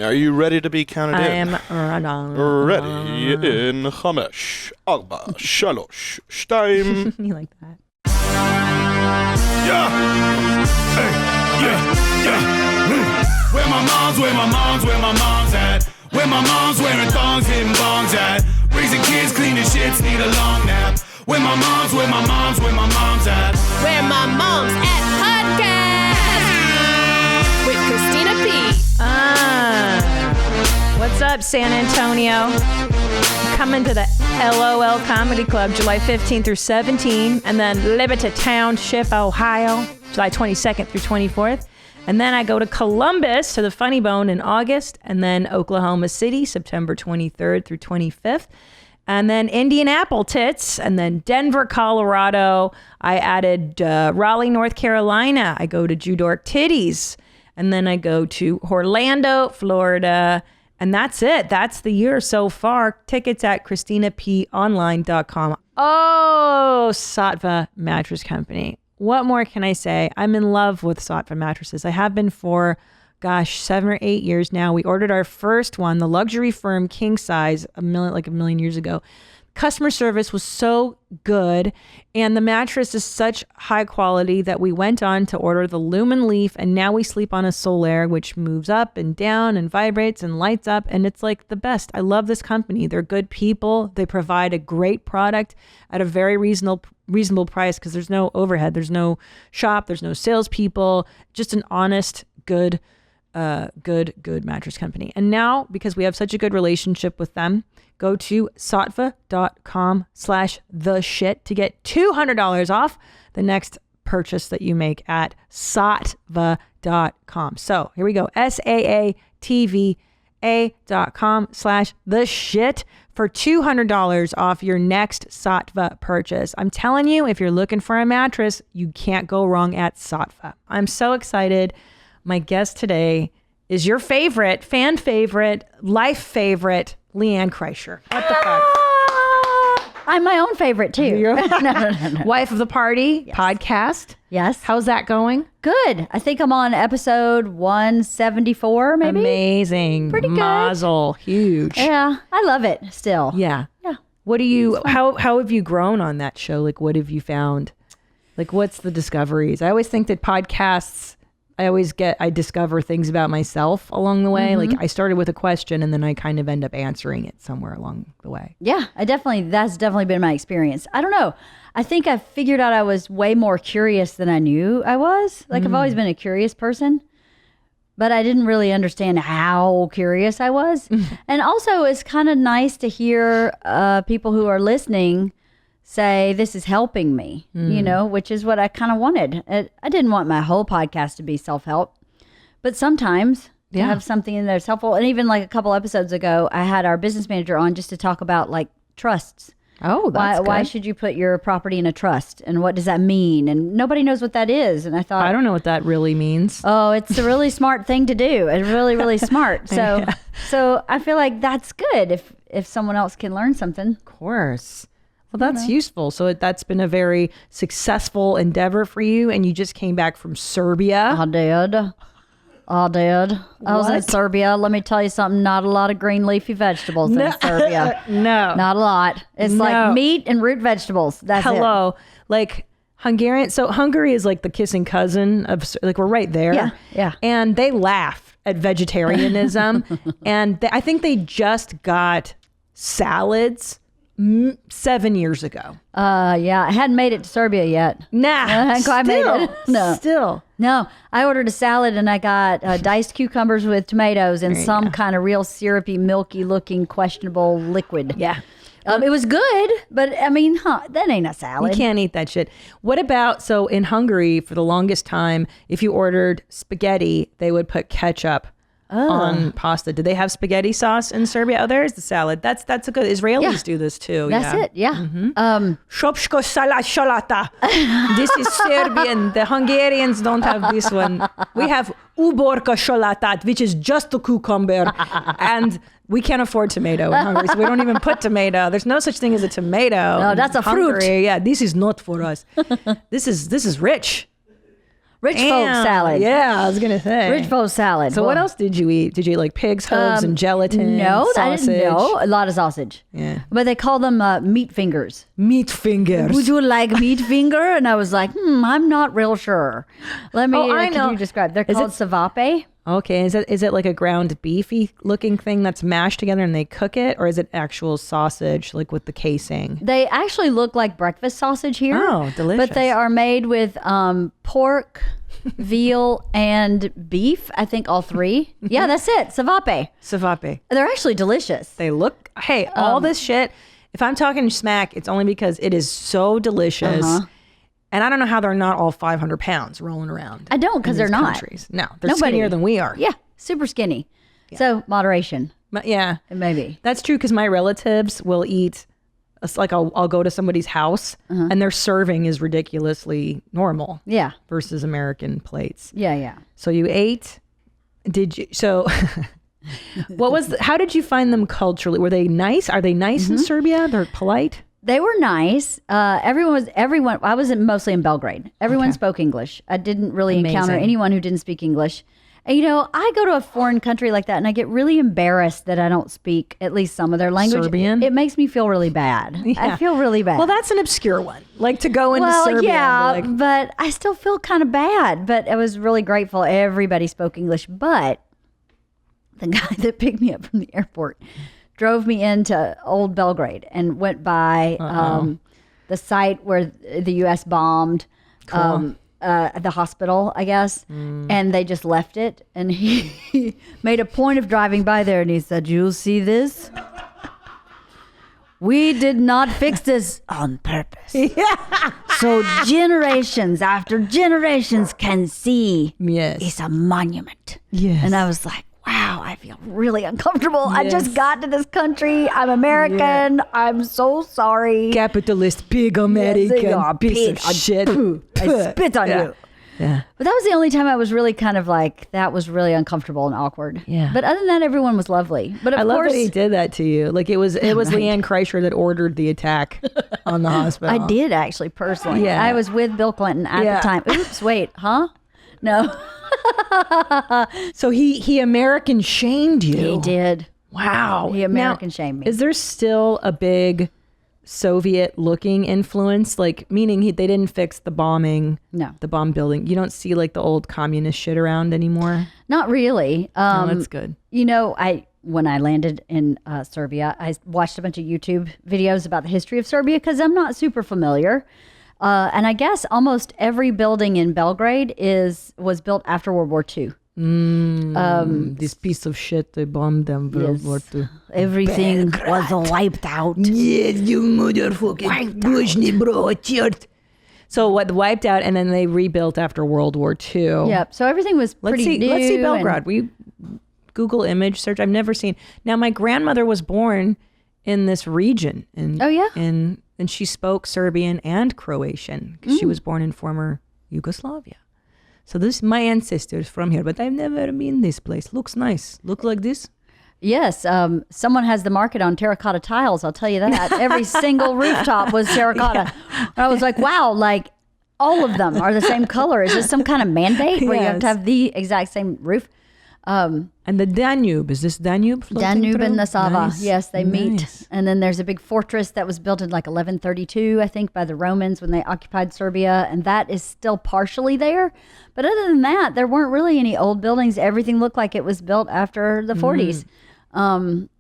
Are you ready to be counted in? I am ready in 5, 4, 3, 2. You like that? Yeah. Hey, yeah. Where my mom's at? Where my mom's wearing thongs, hitting bongs at? Raising kids, cleaning shits, need a long nap. Where my mom's at? Where My Mom's At podcast with Christina P. What's up, San Antonio? Coming to the LOL Comedy Club July 15th through 17th, and then Liberty Township, Ohio, July 22nd through 24th. And then I go to Columbus to the Funny Bone in August, and then Oklahoma City, September 23rd through 25th. And then Indianapolis, and then Denver, Colorado. I added Raleigh, North Carolina. I go to Judork Titties. And then I go to Orlando, Florida. And that's it. That's the year so far. Tickets at ChristinaPOnline.com. Oh, Saatva Mattress Company. What more can I say? I'm in love with Saatva mattresses. I have been for, 7 or 8 years now. We ordered our first one, the luxury firm king size, a million years ago. Customer service was so good, and the mattress is such high quality that we went on to order the Lumen Leaf, and now we sleep on a Solaire, which moves up and down and vibrates and lights up, and it's like the best. I love this company. They're good people. They provide a great product at a very reasonable price because there's no overhead. There's no shop. There's no salespeople. Just an honest, good mattress company. And now, because we have such a good relationship with them, go to saatva.com/theshit to get $200 off the next purchase that you make at saatva.com. So here we go. saatva.com/theshit for $200 off your next Saatva purchase. I'm telling you, if you're looking for a mattress, you can't go wrong at Saatva. I'm so excited. My guest today is your favorite, fan favorite, life favorite, LeeAnn Kreischer. What the fuck? I'm my own favorite too. You're no. Wife of the Party, Yes. Podcast. Yes. How's that going? Good. I think I'm on episode 174, maybe. Amazing. Pretty good. Mazel. Huge. Yeah, I love it still. Yeah. Yeah. What do you, how have you grown on that show? Like, what have you found? Like, what's the discoveries? I always think that podcasts, I discover things about myself along the way. Mm-hmm. Like, I started with a question and then I kind of end up answering it somewhere along the way. Yeah, that's definitely been my experience. I don't know. I think I figured out I was way more curious than I knew I was. Like, I've always been a curious person, but I didn't really understand how curious I was. And also, it's kind of nice to hear people who are listening say, this is helping me, which is what I kind of wanted. I didn't want my whole podcast to be self-help, but sometimes to have something in there that's helpful. And even like a couple episodes ago, I had our business manager on just to talk about like trusts. Oh, that's why should you put your property in a trust? And what does that mean? And nobody knows what that is. And I thought, I don't know what that really means. Oh, it's a really smart thing to do. It's really, really smart. So, so I feel like that's good if someone else can learn something. Of course. Well, that's useful. So that's been a very successful endeavor for you. And you just came back from Serbia. I did. I was in Serbia. Let me tell you something. Not a lot of green leafy vegetables in Serbia. No. Not a lot. It's like meat and root vegetables. That's it. Like Hungarian. So Hungary is like the kissing cousin of, like, we're right there. Yeah. And they laugh at vegetarianism. And I think they just got salads 7 years ago. Yeah, I hadn't made it to Serbia yet. Nah, I made it. No, I ordered a salad and I got diced cucumbers with tomatoes and some kind of real syrupy, milky looking, questionable liquid. Yeah. It was good, but I mean, that ain't a salad. You can't eat that shit. What about, so in Hungary, for the longest time, if you ordered spaghetti, they would put ketchup on pasta. Do they have spaghetti sauce in Serbia? Oh, there's the salad. That's a good. Israelis do this too. That's it. Yeah. Shopshko shalata. This is Serbian. The Hungarians don't have this one. We have uborka shalata, which is just a cucumber, and we can't afford tomato in Hungary, so we don't even put tomato. There's no such thing as a tomato. No, that's a fruit. Yeah, this is not for us. This is rich. Rich folk salad. Yeah, I was gonna say Rich folk salad. So what else did you eat? Did you eat like pig's hooves and gelatin? No, sausage? I didn't know. A lot of sausage. Yeah. But they call them meat fingers. Meat fingers. Would you like meat finger? And I was like, I'm not real sure. Let me, I know. can you describe? They're called savape. Okay, is it like a ground beefy looking thing that's mashed together and they cook it, or is it actual sausage like with the casing? They actually look like breakfast sausage here. Oh, delicious. But they are made with pork, veal, and beef. I think all three. Yeah, that's it. Savape. Savape. They're actually delicious. They look, hey, all this shit, if I'm talking smack, it's only because it is so delicious. And I don't know how they're not all 500 pounds rolling around. I don't, because they're not. Countries. No, they're skinnier than we are. Yeah, super skinny. Yeah. So moderation. Yeah. Maybe. That's true, because my relatives will eat, like I'll go to somebody's house and their serving is ridiculously normal. Yeah. Versus American plates. Yeah. So you ate, so how did you find them culturally? Were they nice? Are they nice in Serbia? They're polite? They were nice. Everyone. I was mostly in Belgrade. Everyone spoke English. I didn't really encounter anyone who didn't speak English. And I go to a foreign country like that and I get really embarrassed that I don't speak at least some of their language. Serbian? It makes me feel really bad. Yeah. I feel really bad. Well, that's an obscure one. Like to go into Serbia. Yeah, but I still feel kind of bad. But I was really grateful everybody spoke English. But the guy that picked me up from the airport drove me into old Belgrade and went by the site where the U.S. bombed the hospital, I guess, and they just left it. And he made a point of driving by there, and he said, "You'll see this. We did not fix this on purpose. So generations after generations can see it's a monument." Yes. And I was like, wow, I feel really uncomfortable. Yes. I just got to this country. I'm American. I'm so sorry. Capitalist pig American. Yes, piece of shit. I spit on you. Yeah. But that was the only time I was really kind of like, that was really uncomfortable and awkward. Yeah. But other than that, everyone was lovely. But of I love course, that he did that to you. Like it was LeeAnn Kreischer that ordered the attack on the hospital. I did actually personally. Yeah. I was with Bill Clinton at the time. Oops, wait, huh? No. So he American shamed you. He did. Wow. He American shamed me. Is there still a big Soviet looking influence? Like meaning they didn't fix the bombing. No. The bomb building. You don't see like the old communist shit around anymore? Not really. That's good. When I landed in Serbia, I watched a bunch of YouTube videos about the history of Serbia because I'm not super familiar. And I guess almost every building in Belgrade was built after World War II. This piece of shit, they bombed them World War II. Everything was wiped out. Yes, you motherfucking bushny bro, черт. So what wiped out, and then they rebuilt after World War II. Yep. So everything was pretty new. Let's see Belgrade. We Google image search. I've never seen. Now my grandmother was born in this region. And she spoke Serbian and Croatian because she was born in former Yugoslavia. So my ancestors from here, but I've never been this place. Looks nice. Look like this. Yes. Someone has the market on terracotta tiles. I'll tell you that. Every single rooftop was terracotta. Yeah. I was like, wow, like all of them are the same color. Is this some kind of mandate where you have to have the exact same roof? And the Danube, is this Danube? Danube and the Sava. Nice. Yes, they meet. Nice. And then there's a big fortress that was built in like 1132, I think, by the Romans when they occupied Serbia. And that is still partially there. But other than that, there weren't really any old buildings. Everything looked like it was built after the 40s.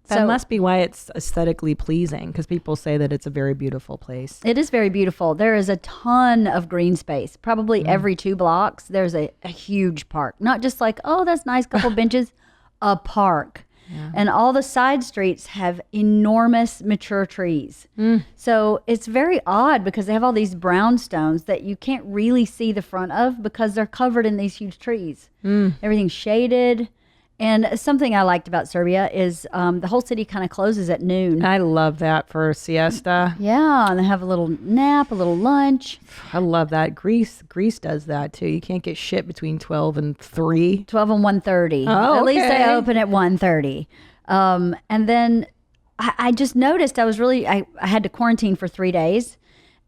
That must be why it's aesthetically pleasing, because people say that it's a very beautiful place. It is very beautiful. There is a ton of green space. Probably every 2 blocks, there's a huge park. Not just like, oh, that's nice, couple benches. A park. Yeah. And all the side streets have enormous mature trees. So it's very odd because they have all these brownstones that you can't really see the front of because they're covered in these huge trees. Everything's shaded. And something I liked about Serbia is the whole city kind of closes at noon. I love that for a siesta. Yeah, and they have a little nap, a little lunch. I love that. Greece does that too. You can't get shit between 12 and 3. 12 and 1:30. Oh, At least they okay. open at 1:30. And then I just noticed I had to quarantine for 3 days.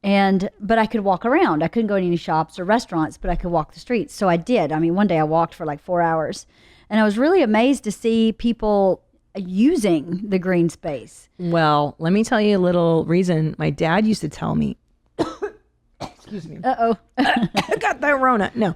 But I could walk around. I couldn't go to any shops or restaurants, but I could walk the streets. So I did. I mean, one day I walked for like 4 hours, and I was really amazed to see people using the green space. Well, let me tell you a little reason. My dad used to tell me, excuse me. Uh-oh. I got that Rona. No.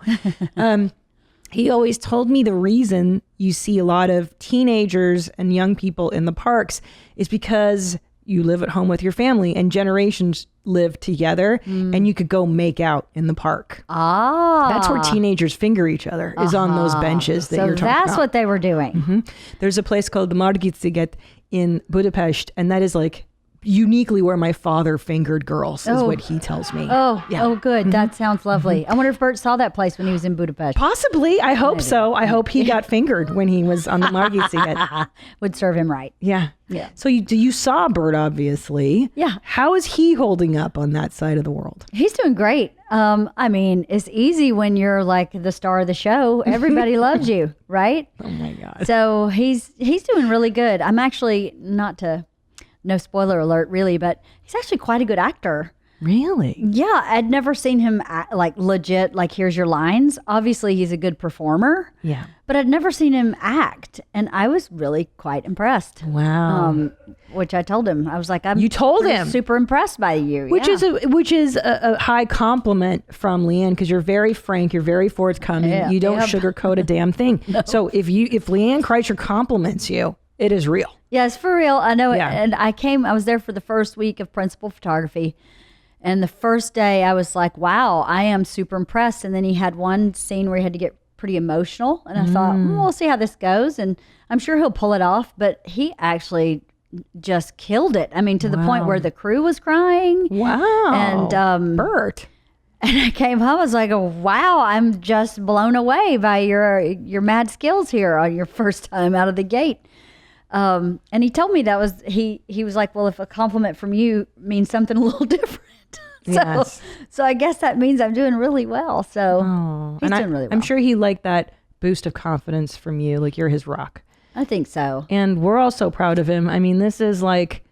He always told me the reason you see a lot of teenagers and young people in the parks is because you live at home with your family and generations live together and you could go make out in the park. That's where teenagers finger each other, is on those benches that you're talking about. So that's what they were doing. Mm-hmm. There's a place called the Pazzitzky in Budapest, and that is like uniquely where my father fingered girls, is what he tells me. Oh, good. Mm-hmm. That sounds lovely. I wonder if Bert saw that place when he was in Budapest. Possibly. I hope so. I hope he got fingered when he was on the Pazzitzky. Would serve him right. Yeah. So you saw Bert, obviously. Yeah. How is he holding up on that side of the world? He's doing great. I mean, it's easy when you're like the star of the show. Everybody loves you, right? Oh my God. So he's doing really good. I'm actually no spoiler alert really, but he's actually quite a good actor. Really? Yeah, I'd never seen him act, like legit, like here's your lines. Obviously, he's a good performer. Yeah. But I'd never seen him act, and I was really quite impressed. Wow. Which I told him. I was like, You told him. Super impressed by you. Which is a high compliment from LeeAnn, because you're very frank, you're very forthcoming. Yeah. You don't sugarcoat a damn thing. No. So if LeeAnn Kreischer compliments you, it is real. Yeah, it's for real. I know. Yeah. And I was there for the first week of principal photography. And the first day I was like, wow, I am super impressed. And then he had one scene where he had to get pretty emotional. And I thought, we'll see how this goes. And I'm sure he'll pull it off. But he actually just killed it. I mean, to the point where the crew was crying. Wow. And Bert. And I came home, I was like, oh, wow, I'm just blown away by your mad skills here on your first time out of the gate. And he told me that was, he was like, well, if a compliment from you means something a little different. So I guess that means I'm doing really well. So he's doing really well. I'm sure he liked that boost of confidence from you. Like, you're his rock. I think so. And we're all so proud of him. I mean, this is like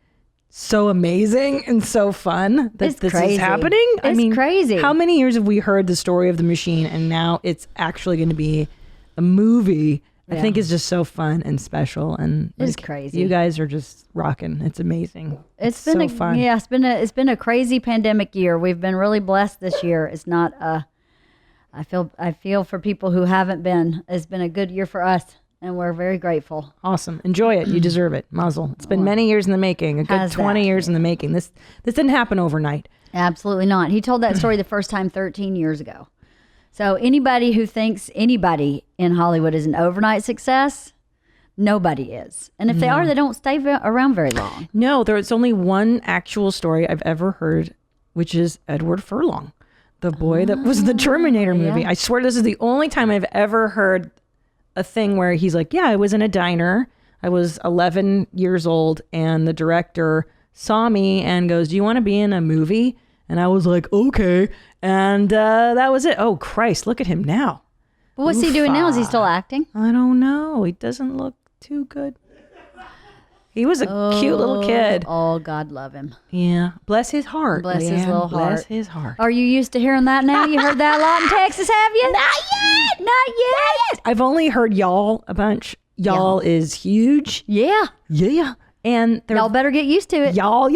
so amazing and so fun that this is happening. I mean, crazy. How many years have we heard the story of the machine, and now it's actually going to be a movie? I think it's just so fun and special, and it's crazy. You guys are just rocking. It's amazing. It's been so fun. Yeah, it's been a crazy pandemic year. We've been really blessed this year. It's not I feel for people who haven't been. It's been a good year for us, and we're very grateful. Awesome. Enjoy it. You deserve it. Mazel. It's been many years in the making. A good 20 years in the making. This didn't happen overnight. Absolutely not. He told that story the first time 13 years ago. So anybody who thinks anybody in Hollywood is an overnight success, nobody is. And if they are, they don't stay around very long. No, there's only one actual story I've ever heard, which is Edward Furlong, the boy that was in the Terminator movie. I swear this is the only time I've ever heard a thing where he's like, yeah, I was in a diner. I was 11 years old, and the director saw me and goes, do you want to be in a movie? And I was like, okay. And that was it. Oh, Christ, look at him now. Well, what's he doing now? Is he still acting? I don't know. He doesn't look too good. He was a cute little kid. Oh, God love him. Yeah. Bless his heart. Bless his little heart. Bless his heart. Are you used to hearing that now? You heard that a lot in Texas, have you? Not yet. I've only heard y'all a bunch. Y'all is huge. Yeah. Yeah. And y'all better get used to it. Y'all.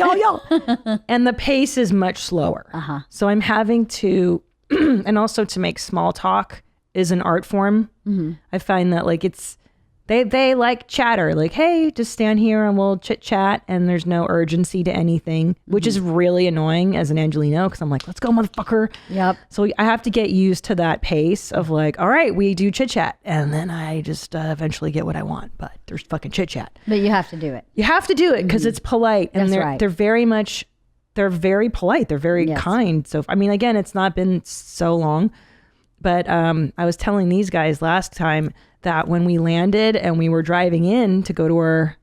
And the pace is much slower. So I'm having to, and also to make small talk is an art form. I find that like they like chatter, like, hey, just stand here and we'll chit chat, and there's no urgency to anything, which is really annoying as an Angelino, because I'm like, let's go, motherfucker. Yep. So I have to get used to that pace of like, all right, we do chit chat, and then I just eventually get what I want, but there's fucking chit chat. But you have to do it. You have to do it because it's polite, and That's they're very polite. They're very kind. So I mean, again, it's not been so long, but I was telling these guys last time that when we landed and we were driving in to go to our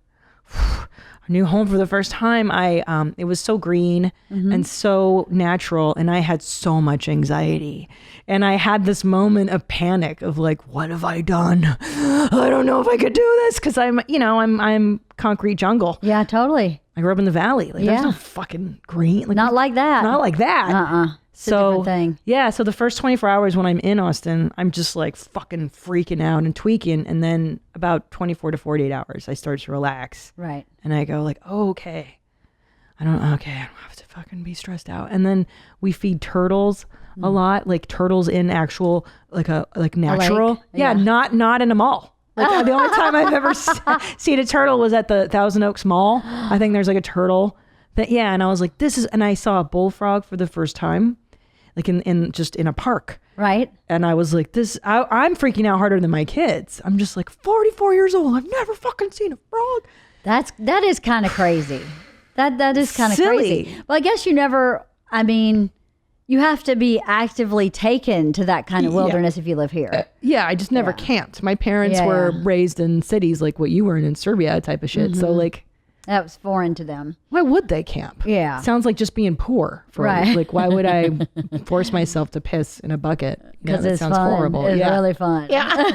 new home for the first time, it was so green and so natural, and I had so much anxiety, and I had this moment of panic of like, what have I done? I don't know if I could do this, because I'm concrete jungle. Yeah, totally. I grew up in the valley. Like, there's no fucking green. Like, not like that. Not like that. It's a different thing. Yeah, so the first 24 hours when I'm in Austin, I'm just like fucking freaking out and tweaking. And then about 24 to 48 hours, I start to relax. Right. And I go like, oh, okay. I don't have to fucking be stressed out. And then we feed turtles a lot, like turtles in actual, like natural. Yeah, not in a mall. Like the only time I've ever seen a turtle was at the Thousand Oaks Mall. I think there's like a turtle and I was like, and I saw a bullfrog for the first time. Like in a park. Right. And I was like, I'm freaking out harder than my kids. I'm just like 44 years old. I've never fucking seen a frog. That is kind of crazy. That is kind of crazy. Well, I guess you have to be actively taken to that kind of wilderness if you live here. I just never camped. My parents were raised in cities like what you were in Serbia type of shit. So like, that was foreign to them. Why would they camp? Yeah. Sounds like just being poor. Like, why would I force myself to piss in a bucket? Because it sounds fun. Horrible. It's really fun. Yeah.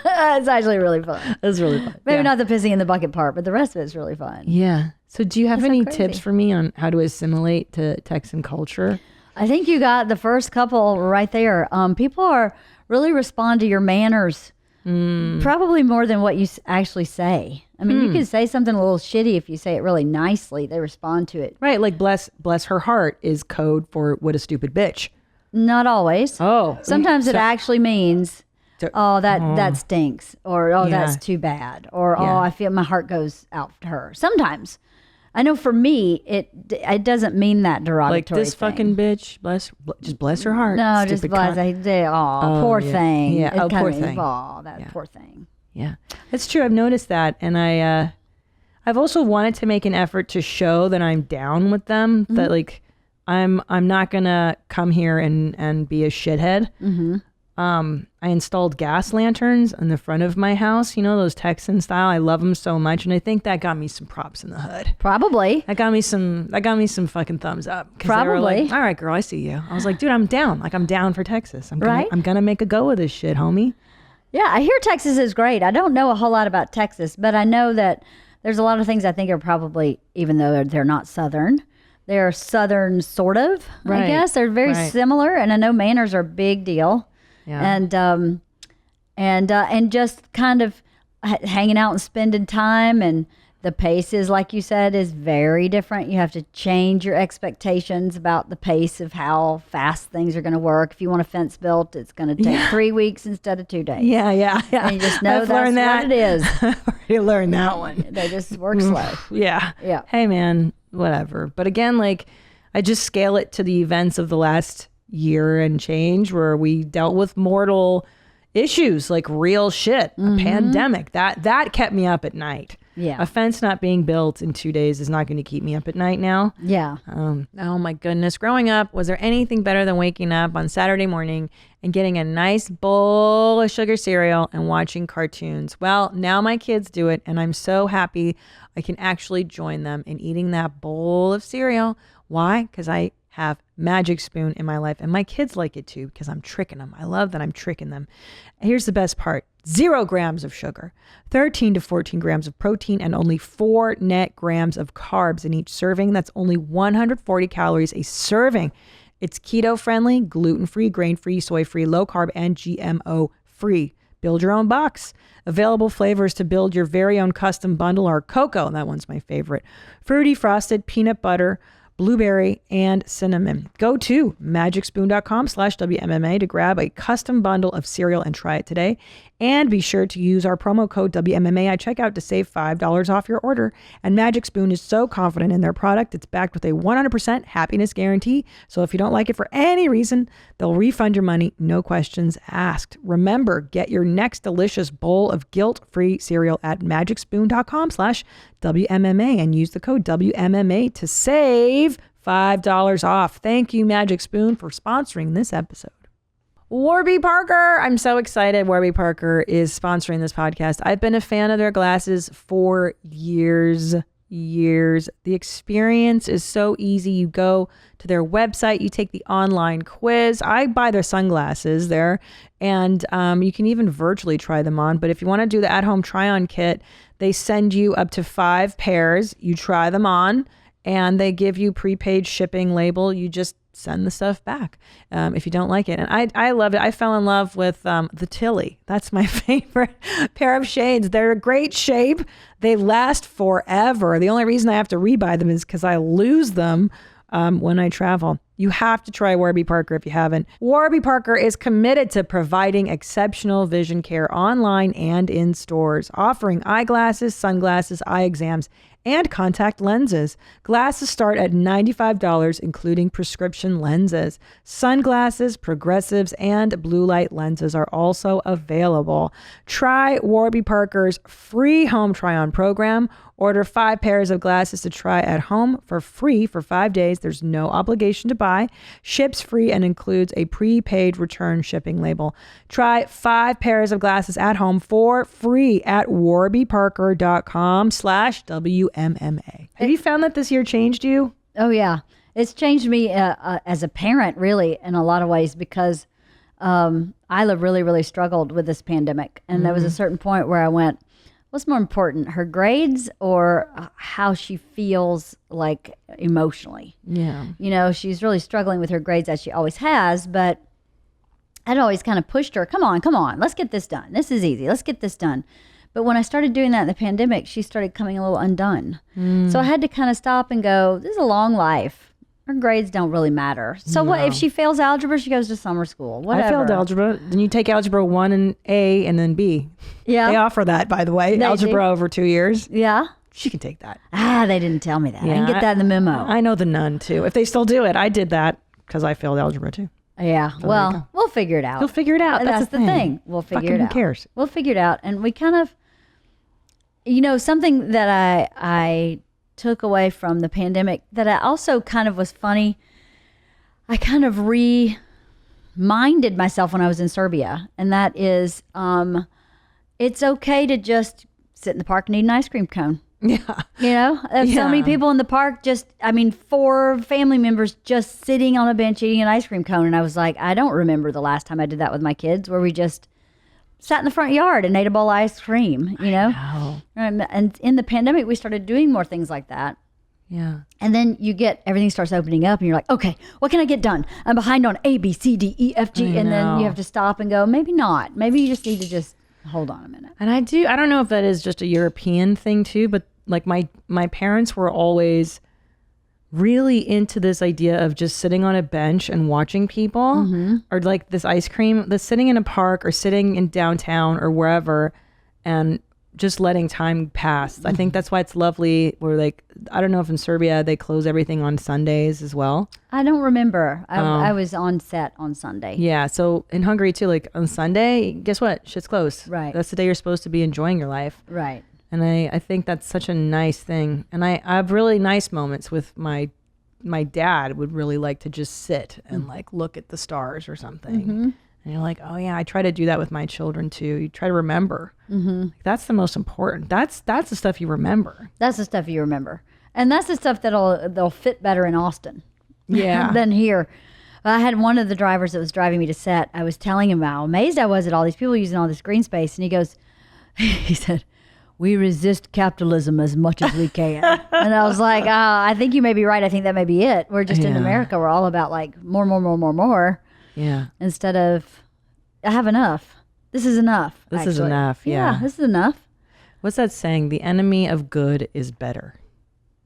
It's actually really fun. It's really fun. Maybe not the pissing in the bucket part, but the rest of it's really fun. Yeah. So do you have any tips for me on how to assimilate to Texan culture? I think you got the first couple right there. People are really respond to your manners probably more than what you actually say. I mean, you can say something a little shitty if you say it really nicely. They respond to it. Right. Like bless her heart is code for what a stupid bitch. Not always. Oh. Sometimes it actually means, that stinks, or that's too bad, or I feel my heart goes out to her. Sometimes. I know for me, it doesn't mean that derogatory. Like this fucking bitch, bless her heart. No, just bless. Poor thing. Yeah. Poor thing. Poor thing. Yeah, it's true. I've noticed that, and I've also wanted to make an effort to show that I'm down with them. That like, I'm not gonna come here and be a shithead. I installed gas lanterns in the front of my house. You know, those Texan style. I love them so much, and I think that got me some props in the hood. Probably. That got me some fucking thumbs up. Probably. They were like, all right, girl, I see you. I was like, dude, I'm down. Like, I'm down for Texas. I'm gonna make a go of this shit, homie. Yeah, I hear Texas is great. I don't know a whole lot about Texas, but I know that there's a lot of things I think are probably, even though they're not Southern, they're Southern sort of, I guess. They're very similar, and I know manners are a big deal. Yeah. And just kind of hanging out and spending time, and the pace is, like you said, is very different. You have to change your expectations about the pace of how fast things are going to work. If you want a fence built, it's going to take 3 weeks instead of 2 days. Yeah. And you just know that's what it is. I've already learned that one. They just work slow. Yeah. Hey, man, whatever. But again, like, I just scale it to the events of the last year and change, where we dealt with mortal issues, like real shit, a pandemic that kept me up at night. Yeah, a fence not being built in 2 days is not going to keep me up at night now. Yeah. Oh my goodness, growing up, was there anything better than waking up on Saturday morning and getting a nice bowl of sugar cereal and watching cartoons? Well, now my kids do it, and I'm so happy I can actually join them in eating that bowl of cereal. Why? Because I have Magic Spoon in my life, and my kids like it too, because I'm tricking them. I love that I'm tricking them. Here's the best part: 0 grams of sugar, 13 to 14 grams of protein, and only 4 net grams of carbs in each serving. That's only 140 calories a serving. It's keto friendly, gluten free, grain free, soy free, low carb, and GMO free. Build your own box. Available flavors to build your very own custom bundle are cocoa, that one's my favorite, fruity frosted, peanut butter, blueberry, and cinnamon. Go to magicspoon.com/WMMA to grab a custom bundle of cereal and try it today. And be sure to use our promo code WMMA at checkout to save $5 off your order. And Magic Spoon is so confident in their product, it's backed with a 100% happiness guarantee. So if you don't like it for any reason, they'll refund your money, no questions asked. Remember, get your next delicious bowl of guilt-free cereal at magicspoon.com/WMMA and use the code WMMA to save $5 off. Thank you, Magic Spoon, for sponsoring this episode. Warby Parker. I'm so excited. Warby Parker is sponsoring this podcast. I've been a fan of their glasses for years. years. The experience is so easy. You go to their website, you take the online quiz. I buy their sunglasses there, and you can even virtually try them on. But if you want to do the at-home try-on kit, they send you up to 5 pairs. You try them on, and they give you prepaid shipping label. You just send the stuff back if you don't like it. And I love it. I fell in love with the Tilly. That's my favorite pair of shades. They're a great shape. They last forever. The only reason I have to rebuy them is because I lose them when I travel. You have to try Warby Parker if you haven't. Warby Parker is committed to providing exceptional vision care online and in stores, offering eyeglasses, sunglasses, eye exams, and contact lenses. Glasses start at $95, including prescription lenses. Sunglasses, progressives, and blue light lenses are also available. Try Warby Parker's free home try-on program. Order 5 pairs of glasses to try at home for free for 5 days. There's no obligation to buy. Ships free and includes a prepaid return shipping label. Try 5 pairs of glasses at home for free at warbyparker.com/WMMA. Have you found that this year changed you? Oh, yeah. It's changed me as a parent, really, in a lot of ways, because Isla really, really struggled with this pandemic. And there was a certain point where I went, what's more important, her grades or how she feels like emotionally? Yeah. You know, she's really struggling with her grades, as she always has, but I'd always kind of pushed her, come on, let's get this done. This is easy. Let's get this done. But when I started doing that in the pandemic, she started coming a little undone. So I had to kind of stop and go, this is a long life. Her grades don't really matter. So what if she fails algebra? She goes to summer school. Whatever. I failed algebra. Then you take algebra 1 and A and then B. Yeah. They offer that, by the way. Algebra over 2 years. Yeah. She can take that. They didn't tell me that. I didn't get that in the memo. I know the nun too. If they still do it, I did that because I failed algebra too. Yeah. So well, we'll figure it out. You'll figure it out. That's the thing. We'll figure it out. Who cares? We'll figure it out. And we kind of, you know, something that I took away from the pandemic that I also kind of was funny. I kind of reminded myself when I was in Serbia, and that is, it's okay to just sit in the park and eat an ice cream cone. Yeah. You know, so many people in the park 4 family members just sitting on a bench eating an ice cream cone. And I was like, I don't remember the last time I did that with my kids, where we just sat in the front yard and ate a bowl of ice cream, you know? And in the pandemic, we started doing more things like that. Yeah. And then everything starts opening up and you're like, okay, what can I get done? I'm behind on A, B, C, D, E, F, G. And then you have to stop and go, maybe not. Maybe you just need to just hold on a minute. And I don't know if that is just a European thing too, but like my parents were always really into this idea of just sitting on a bench and watching people, or like this ice cream, the sitting in a park or sitting in downtown or wherever and just letting time pass. I think that's why it's lovely. We're like, I don't know if in Serbia they close everything on Sundays as well. I don't remember. I was on set on Sunday. Yeah. So in Hungary too, like on Sunday, guess what? Shit's closed. Right. That's the day you're supposed to be enjoying your life. Right. And I think that's such a nice thing. And I have really nice moments with my dad would really like to just sit and like look at the stars or something. And you're like, oh yeah, I try to do that with my children too. You try to remember. Like, that's the most important. That's the stuff you remember. That's the stuff you remember. And that's the stuff they'll fit better in Austin. Yeah. Than here. I had one of the drivers that was driving me to set. I was telling him how amazed I was at all these people using all this green space. And he said, we resist capitalism as much as we can. And I was like, I think you may be right. I think that may be it. We're just in America. We're all about like more. Yeah. Instead of, I have enough. This is enough. This is enough. Yeah. This is enough. What's that saying? The enemy of good is better.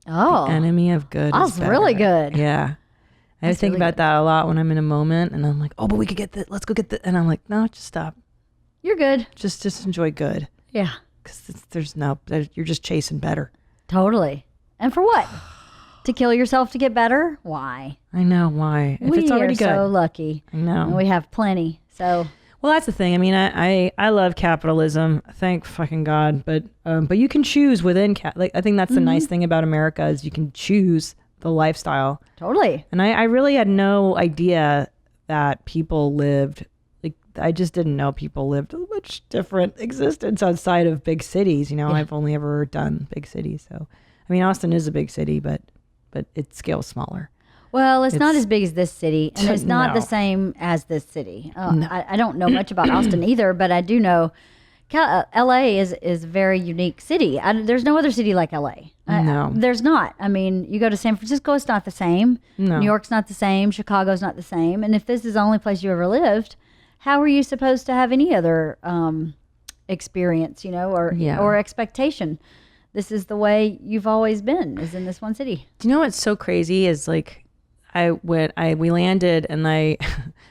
Oh. The enemy of good is better. That's really good. Yeah. I think about that a lot when I'm in a moment and I'm like, oh, but we could get that. Let's go get that. And I'm like, no, just stop. You're good. Just enjoy good. Yeah. Because you're just chasing better. Totally. And for what? To kill yourself to get better? Why? I know why. If it's already good. We are so lucky. I know. And we have plenty. So. Well, that's the thing. I mean, I love capitalism. Thank fucking God. But you can choose within I think that's the nice thing about America is you can choose the lifestyle. Totally. And I really had no idea that people lived. I just didn't know people lived a much different existence outside of big cities. You know, I've only ever done big cities. So I mean, Austin is a big city, but it scales smaller. Well, it's not as big as this city, and it's not No. the same as this city. I don't know much about Austin either, but I do know LA is a very unique city. There's no other city like LA. No. There's not. I mean, you go to San Francisco, it's not the same. No. New York's not the same. Chicago's not the same. And if this is the only place you ever lived, how are you supposed to have any other experience, or expectation? This is the way you've always been, is in this one city. Do you know what's so crazy is like we landed and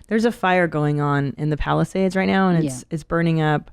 there's a fire going on in the Palisades right now, and it's burning up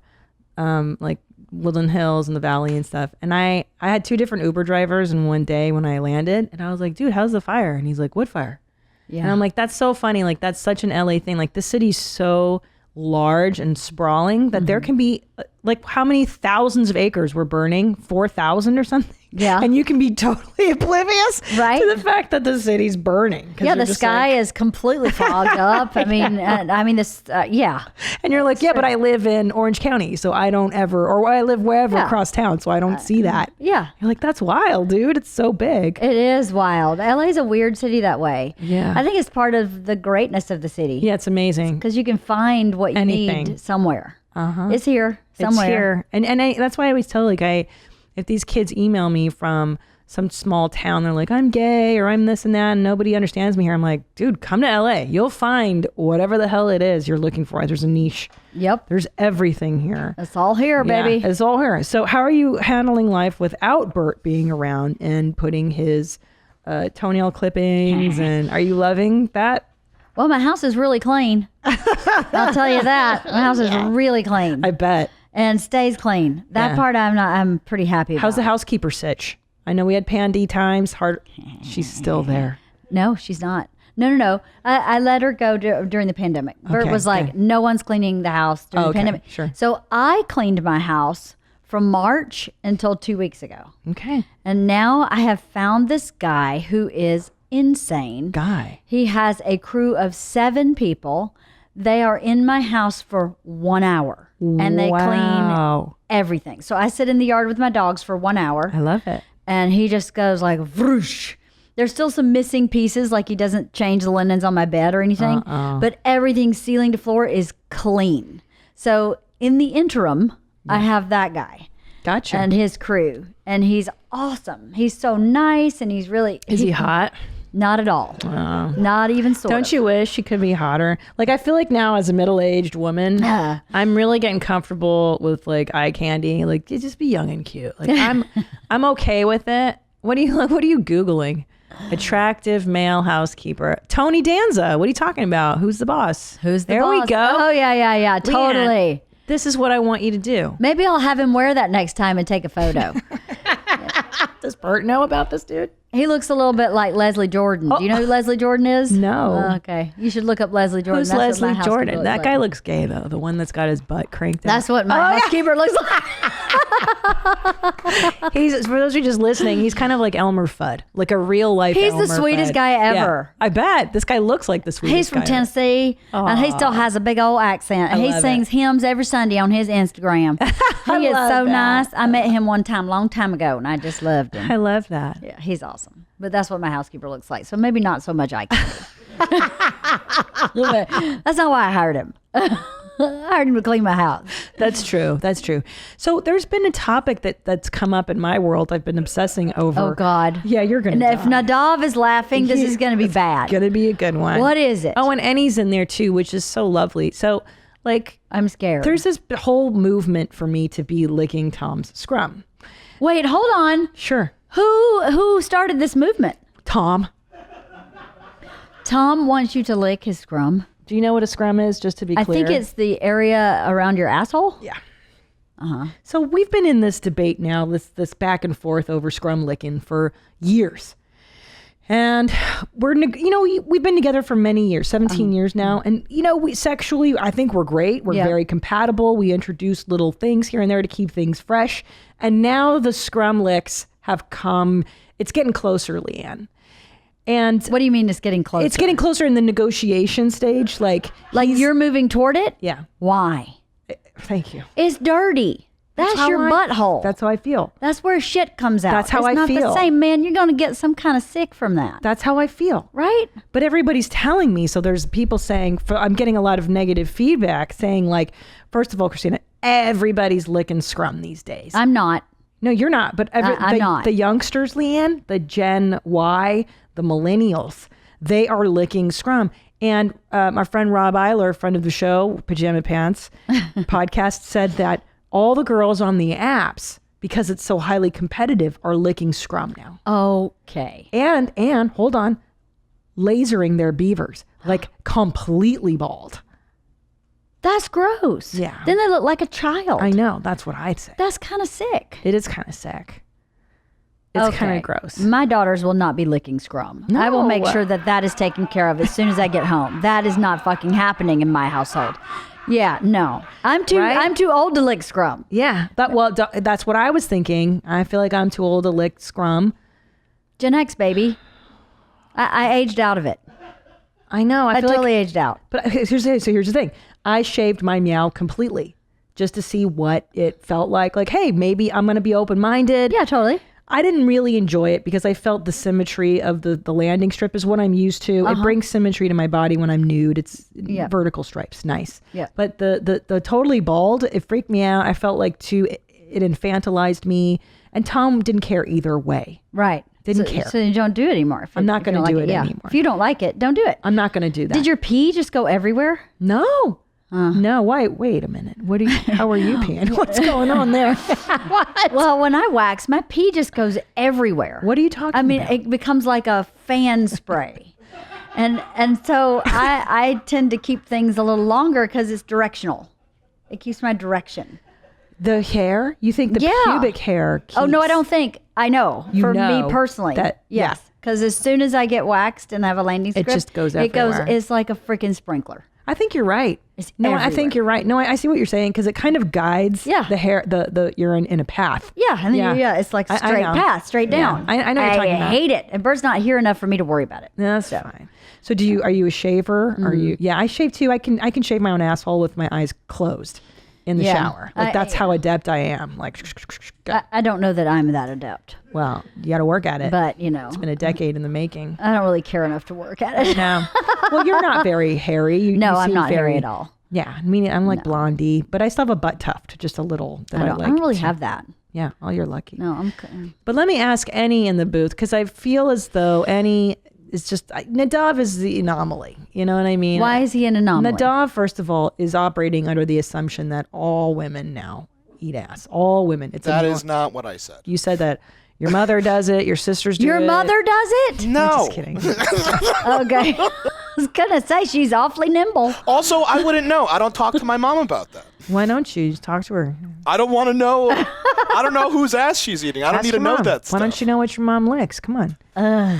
like Woodland Hills and the valley and stuff. And I had 2 different Uber drivers in one day when I landed, and I was like, dude, how's the fire? And he's like, what fire? Yeah. And I'm like, that's so funny. Like, that's such an LA thing. Like, this city's so large and sprawling that there can be like, how many thousands of acres were burning? 4,000 or something. Yeah. And you can be totally oblivious to the fact that the city's burning. Yeah, the sky is completely fogged up. I mean, And you're like, but I live in Orange County, so I don't ever, or I live wherever across town, so I don't see that. Yeah. You're like, that's wild, dude. It's so big. It is wild. LA's a weird city that way. Yeah. I think it's part of the greatness of the city. Yeah, it's amazing. Because you can find what you need somewhere. It's here, somewhere. It's here. And that's why I always tell, like, if these kids email me from some small town, they're like, I'm gay or I'm this and that, and nobody understands me here. I'm like, dude, come to LA. You'll find whatever the hell it is you're looking for. There's a niche. Yep. There's everything here. It's all here, baby. It's all here. So how are you handling life without Bert being around and putting his toenail clippings? And are you loving that? Well, my house is really clean. I'll tell you that. My house is really clean. I bet. And stays clean. That part I'm pretty happy about. How's the housekeeper sitch? I know we had Pandy times. She's still there. No, she's not. No. I let her go during the pandemic. Bert was like, no one's cleaning the house during the pandemic. Sure. So I cleaned my house from March until 2 weeks ago. Okay. And now I have found this guy who is insane. He has a crew of 7 people. They are in my house for 1 hour. And they clean everything. So I sit in the yard with my dogs for 1 hour. I love it. And he just goes like, whoosh. There's still some missing pieces, like he doesn't change the linens on my bed or anything. But everything ceiling to floor is clean. So in the interim, I have that guy. Gotcha. And his crew. And he's awesome. He's so nice, and he's really... Is he hot? Not at all. Not even sort of. Don't you wish he could be hotter? Like, I feel like now as a middle-aged woman, I'm really getting comfortable with like eye candy. Like, you just be young and cute. Like, I'm okay with it. What are you Googling? Attractive male housekeeper. Tony Danza. What are you talking about? Who's the boss? Who's the boss? There we go. Oh, yeah. Totally. LeeAnn, this is what I want you to do. Maybe I'll have him wear that next time and take a photo. Does Bert know about this dude? He looks a little bit like Leslie Jordan. Do you know who Leslie Jordan is? No. Okay. You should look up Leslie Jordan. Who's That's Leslie Jordan? That guy looks gay, though. The one that's got his butt cranked out. That's what my housekeeper looks like. For those who are just listening, he's kind of like Elmer Fudd, like a real life He's Elmer the sweetest Fudd. guy ever. Yeah, I bet. This guy looks like the sweetest He's from guy Tennessee, and he still has a big old accent. And he sings hymns every Sunday on his Instagram. He is so nice. I met him one time, long time ago, and I just loved him. I love that. Yeah, he's awesome. But that's what my housekeeper looks like. So maybe not so much eye candy. That's not why I hired him. I hired him to clean my house. That's true. So there's been a topic that's come up in my world I've been obsessing over. Oh, God. Yeah, you're going to And if Nadav is laughing, this is going to be bad. Going to be a good one. What is it? Oh, and Annie's in there too, which is so lovely. So, like... I'm scared. There's this whole movement for me to be licking Tom's scrum. Wait, hold on. Sure. Who started this movement? Tom. Tom wants you to lick his scrum. Do you know what a scrum is, just to be clear? I think it's the area around your asshole. Yeah. So we've been in this debate now, this back and forth over scrum licking for years. And we've been together for many years, 17 years now. And, we sexually, I think we're great. We're very compatible. We introduce little things here and there to keep things fresh. And now the scrum licks have come. It's getting closer, LeeAnn. And what do you mean it's getting closer? It's getting closer in the negotiation stage. Like you're moving toward it? Yeah. Why? Thank you. It's dirty. That's your butthole. That's how I feel. That's where shit comes out. That's how I feel. It's not the same, man. You're going to get some kind of sick from that. That's how I feel. Right? But everybody's telling me. So there's people saying, I'm getting a lot of negative feedback saying like, first of all, Christina, everybody's licking scrum these days. I'm not. No, you're not. But I'm not. The youngsters, LeeAnn, the Gen Y, the millennials, they are licking scrum. And our friend Rob Eiler, friend of the show, Pajama Pants podcast, said that all the girls on the apps, because it's so highly competitive, are licking scrum now. Okay. And hold on, lasering their beavers, like completely bald. That's gross. Yeah. Then they look like a child. I know. That's what I'd say. That's kind of sick. It is kind of sick. It's kind of gross. My daughters will not be licking scrum. No. I will make sure that is taken care of as soon as I get home. That is not fucking happening in my household. Yeah, no. I'm too old to lick scrum. Yeah. That's what I was thinking. I feel like I'm too old to lick scrum. Gen X, baby. I aged out of it. I know. I totally aged out. But here's the thing. I shaved my meow completely just to see what it felt like. Like, hey, maybe I'm going to be open-minded. Yeah, totally. I didn't really enjoy it because I felt the symmetry of the landing strip is what I'm used to. It brings symmetry to my body when I'm nude. It's vertical stripes. Nice. Yeah. But the totally bald, it freaked me out. I felt like it infantilized me. And Tom didn't care either way. Right. Didn't care. So you don't do it anymore. I'm not going to do it anymore. If you don't like it, don't do it. I'm not going to do that. Did your pee just go everywhere? No. No, wait a minute. How are you peeing? What's going on there? What? Well, when I wax, my pee just goes everywhere. What are you talking about? I mean, it becomes like a fan spray. and so I tend to keep things a little longer because it's directional. It keeps my direction. The hair? You think the pubic hair keeps... Oh, no, I don't think. I know. For me personally. Yes. Because as soon as I get waxed and I have a landing strip... It just goes everywhere. It's like a freaking sprinkler. I think you're right. It's I think you're right. No, I see what you're saying because it kind of guides the hair, the urine in a path. Yeah, and then it's like straight path, straight down. I know what you're talking about. I hate it, and Bert's not here enough for me to worry about it. That's fine. So are you a shaver? Are you? Yeah, I shave too. I can shave my own asshole with my eyes closed in the shower. Like that's how adept I am. Like I don't know that I'm that adept. Well, you got to work at it. But it's been a decade in the making. I don't really care enough to work at it. No. Well, you're not very hairy. I'm not hairy at all. Yeah, I mean, I'm like blondie, but I still have a butt tuft, just a little. I don't really have that. Yeah, oh, you're lucky. No, I'm. But let me ask Annie in the booth because I feel as though Annie is just Nadav is the anomaly. You know what I mean? Why is he an anomaly? Nadav, first of all, is operating under the assumption that all women now eat ass. All women. That is not what I said. You said that. Your mother does it. Your sisters do it. Your mother does it? No. I'm just kidding. Okay. I was going to say she's awfully nimble. Also, I wouldn't know. I don't talk to my mom about that. Why don't you? Just talk to her. I don't want to know. I don't know whose ass she's eating. I don't need to know that stuff. Why don't you know what your mom licks? Come on.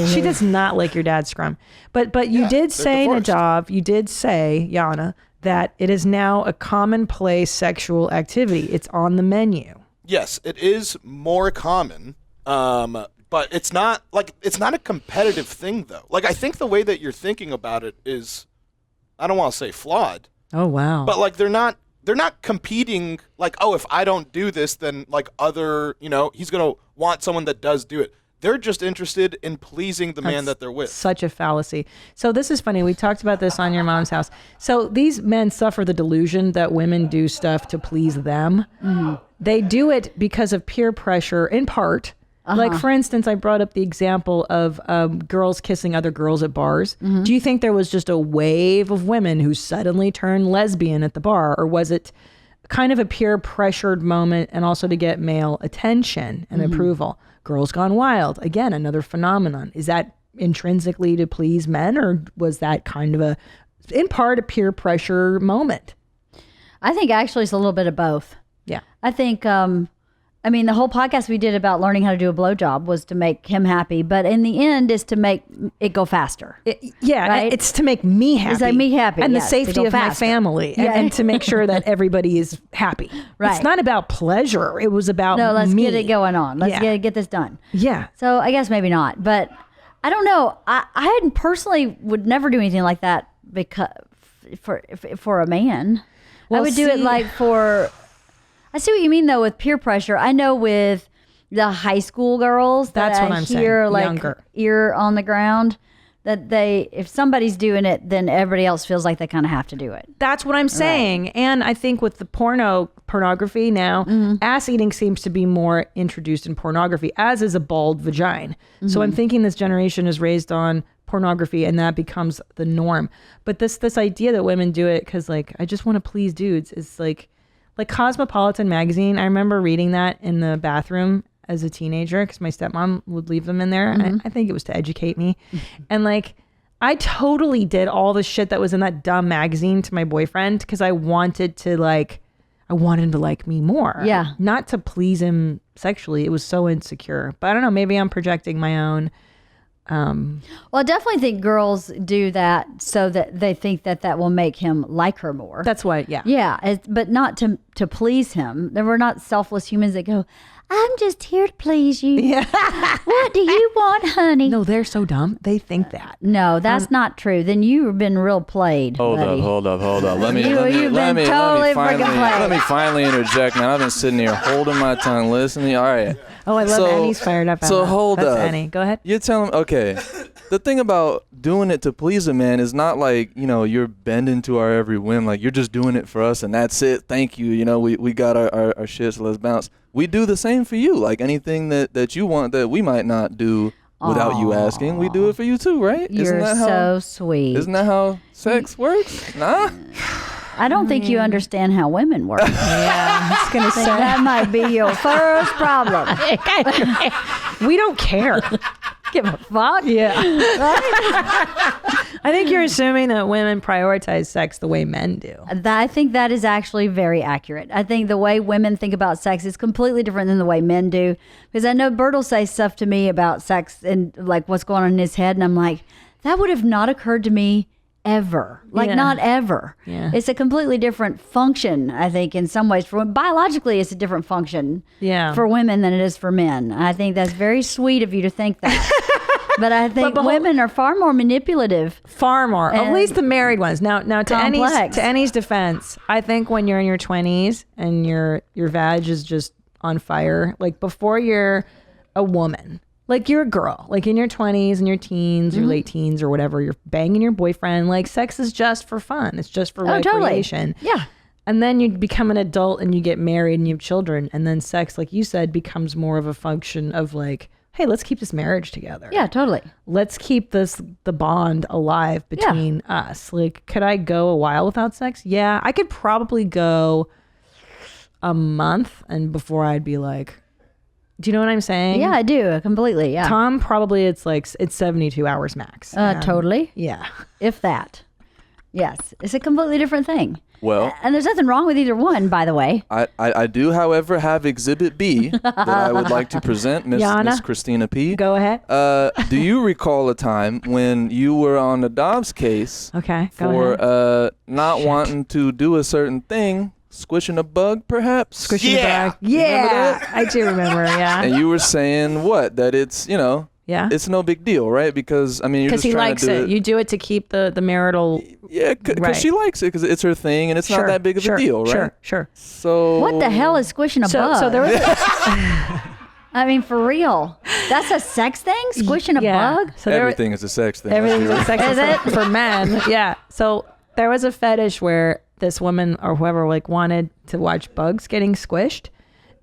She does not lick your dad's scrum. But you did say, Nadav, you did say, Yana, that it is now a commonplace sexual activity. It's on the menu. Yes, it is more common, but it's not a competitive thing though. Like I think the way that you're thinking about it is, I don't want to say flawed. Oh wow! But like they're not competing. Like if I don't do this, then like he's gonna want someone that does do it. They're just interested in pleasing the man that they're with. Such a fallacy. So this is funny. We talked about this on Your Mom's House. So these men suffer the delusion that women do stuff to please them. Mm-hmm. They do it because of peer pressure, in part. Like, for instance, I brought up the example of girls kissing other girls at bars. Mm-hmm. Do you think there was just a wave of women who suddenly turned lesbian at the bar? Or was it kind of a peer pressured moment and also to get male attention and approval? Girls Gone Wild, again, another phenomenon. Is that intrinsically to please men, or was that kind of in part, a peer pressure moment? I think actually it's a little bit of both. Yeah. I think, the whole podcast we did about learning how to do a blowjob was to make him happy, but in the end is to make it go faster. Right? It's to make me happy. It's like me happy. And the safety of my family. And to make sure that everybody is happy. Right. It's not about pleasure. It was about let's me. get it going on. Let's get this done. Yeah. So I guess maybe not, but I don't know. I personally would never do anything like that because for a man. Well, I would do it like for... I see what you mean though with peer pressure. I know with the high school girls That's that what I I'm hear saying. like Younger. ear on the ground, that if somebody's doing it, then everybody else feels like they kind of have to do it. That's what I'm saying. And I think with the pornography now, ass eating seems to be more introduced in pornography, as is a bald vagina. So I'm thinking this generation is raised on pornography and that becomes the norm. But this idea that women do it because like, I just want to please dudes is like Cosmopolitan magazine. I remember reading that in the bathroom as a teenager because my stepmom would leave them in there. I think it was to educate me. And like, I totally did all the shit that was in that dumb magazine to my boyfriend because I wanted to like, I wanted him to like me more. Yeah. Not to please him sexually. It was so insecure. But I don't know, maybe I'm projecting my own. Well, I definitely think girls do that so that they think that will make him like her more. That's why, yeah. Yeah, but not to please him. We're not selfless humans that go, I'm just here to please you. Yeah. What do you want, honey? No, they're so dumb. They think that. No, that's not true. Then you've been real played. Hold buddy. up. Let me You've been totally freaking played. let me finally interject, man. I've been sitting here holding my tongue, listening. All right. Oh, I love Annie's fired up. So hold That's up. Annie. Go ahead. You're telling okay. The thing about doing it to please a man is not like, you're bending to our every whim. Like, you're just doing it for us and that's it. Thank you. We got our shit, so let's bounce. We do the same for you. Like anything that you want that we might not do without you asking, we do it for you too, right? You're so sweet. Isn't that how sex works? Nah? I don't think you understand how women work. Yeah, I was going to say. That might be your first problem. We don't care. Give a fuck. Yeah. I think you're assuming that women prioritize sex the way men do. I think that is actually very accurate. I think the way women think about sex is completely different than the way men do. Because I know Bert will say stuff to me about sex and like what's going on in his head. And I'm like, that would have not occurred to me ever. Like not ever. Yeah. It's a completely different function, I think, in some ways. Biologically, it's a different function for women than it is for men. I think that's very sweet of you to think that. But I think women are far more manipulative. Far more. At least the married ones. Now to Annie's defense, I think when you're in your 20s and your vag is just on fire, like before you're a woman, like you're a girl, like in your 20s and your teens or late teens or whatever, you're banging your boyfriend, like sex is just for fun. It's just for recreation. Totally. Yeah. And then you become an adult and you get married and you have children. And then sex, like you said, becomes more of a function of like, hey, let's keep this marriage together. Yeah, totally. Let's keep the bond alive between us. Like, could I go a while without sex? Yeah, I could probably go a month and before I'd be like, do you know what I'm saying? Yeah, I do. Completely. Yeah. Tom, probably it's 72 hours max. Totally. Yeah. If that. Yes. It's a completely different thing. Well, and there's nothing wrong with either one, by the way. I do, however, have Exhibit B that I would like to present, Miss Christina P. Go ahead. Do you recall a time when you were on the Dobbs case for not wanting to do a certain thing, squishing a bug, perhaps? Squishing a bug. Yeah, I do remember, yeah. And you were saying what? That it's, it's no big deal, right? Because, I mean, you're just trying to do it. Because he likes it. You do it to keep the marital... Yeah, because she likes it, because it's her thing, and it's not that big of a deal, right? Sure. So... What the hell is squishing a bug? So there was... I mean, for real. That's a sex thing? Squishing a bug? So everything is a sex thing. Everything's a sex thing for men. Yeah. So there was a fetish where this woman or whoever wanted to watch bugs getting squished.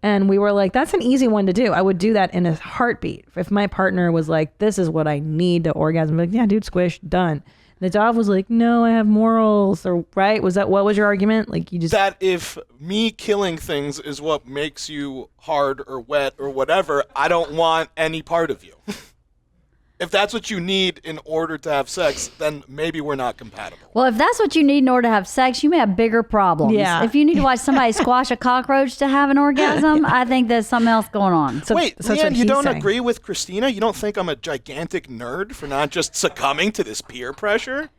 And we were like, that's an easy one to do. I would do that in a heartbeat. If my partner was like, this is what I need to orgasm, I'm like, yeah, dude, squish, done. And the dog was like, no, I have morals. Or right? What was your argument? Like you just that if me killing things is what makes you hard or wet or whatever, I don't want any part of you. If that's what you need in order to have sex, then maybe we're not compatible. Well, if that's what you need in order to have sex, you may have bigger problems. Yeah. If you need to watch somebody squash a cockroach to have an orgasm, I think there's something else going on. Wait, LeeAnn, you don't agree with Christina? You don't think I'm a gigantic nerd for not just succumbing to this peer pressure?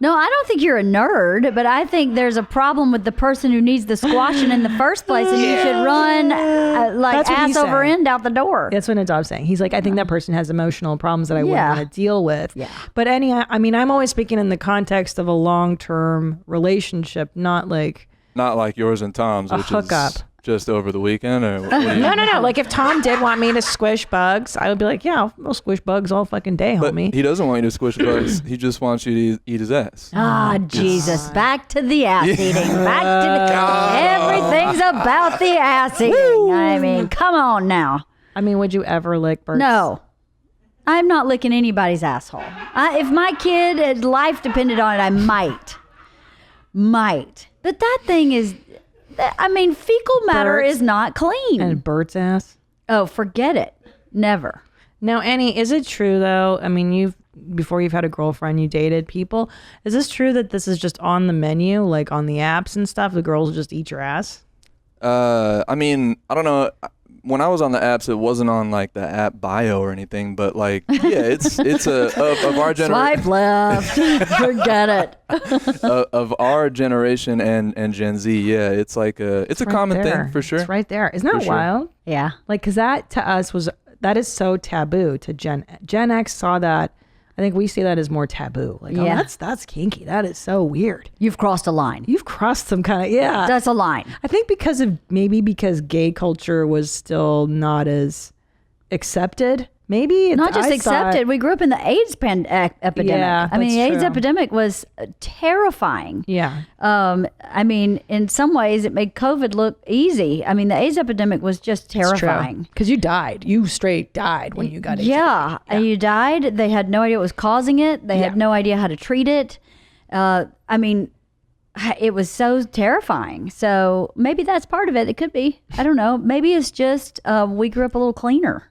No, I don't think you're a nerd, but I think there's a problem with the person who needs the squashing in the first place, and you should run ass over end out the door. That's what Nadav's saying. He's like, I think that person has emotional problems that I wouldn't want to deal with. Yeah. But I'm always speaking in the context of a long-term relationship, not like yours and Tom's, which hookup. is just over the weekend, or what do you? No. Like if Tom did want me to squish bugs, I would be like, yeah, I'll squish bugs all fucking day, But homie. he doesn't want you to squish bugs. He just wants you to eat his ass. Jesus. Back to the ass eating. Back to the... Everything's about the ass eating. I mean, come on now. I mean, would you ever lick Bert's? No. I'm not licking anybody's asshole. If my kid, life depended on it, I might. But that thing is... I mean, fecal matter is not clean. And Bert's ass? Oh, forget it. Never. Now, Annie, is it true though? I mean, before you've had a girlfriend, you dated people. Is this true that this is just on the menu, like on the apps and stuff? The girls just eat your ass? I mean, I don't know. When I was on the apps, it wasn't on like the app bio or anything, but like, yeah, it's of our generation. Swipe left. Forget it. Of our generation and Gen Z, yeah, it's like it's a common thing for sure. It's right there. Isn't that For sure. wild? Yeah. Like, cause that to us that is so taboo to Gen X saw that. I think we see that as more taboo. Like, Yeah. oh, that's kinky. That is so weird. You've crossed a line. You've crossed some kind of, yeah. That's a line. I think because gay culture was still not as accepted. Maybe Not just accepted. We grew up in the AIDS epidemic. Yeah, I mean, the that's AIDS true. epidemic was terrifying. Yeah. I mean, in some ways, it made COVID look easy. I mean, the AIDS epidemic was just terrifying. Because you died. You straight died when you got HIV. Yeah, and you died. They had no idea what was causing it. They had no idea how to treat it. I mean, it was so terrifying. So maybe that's part of it. It could be. I don't know. Maybe it's just we grew up a little cleaner.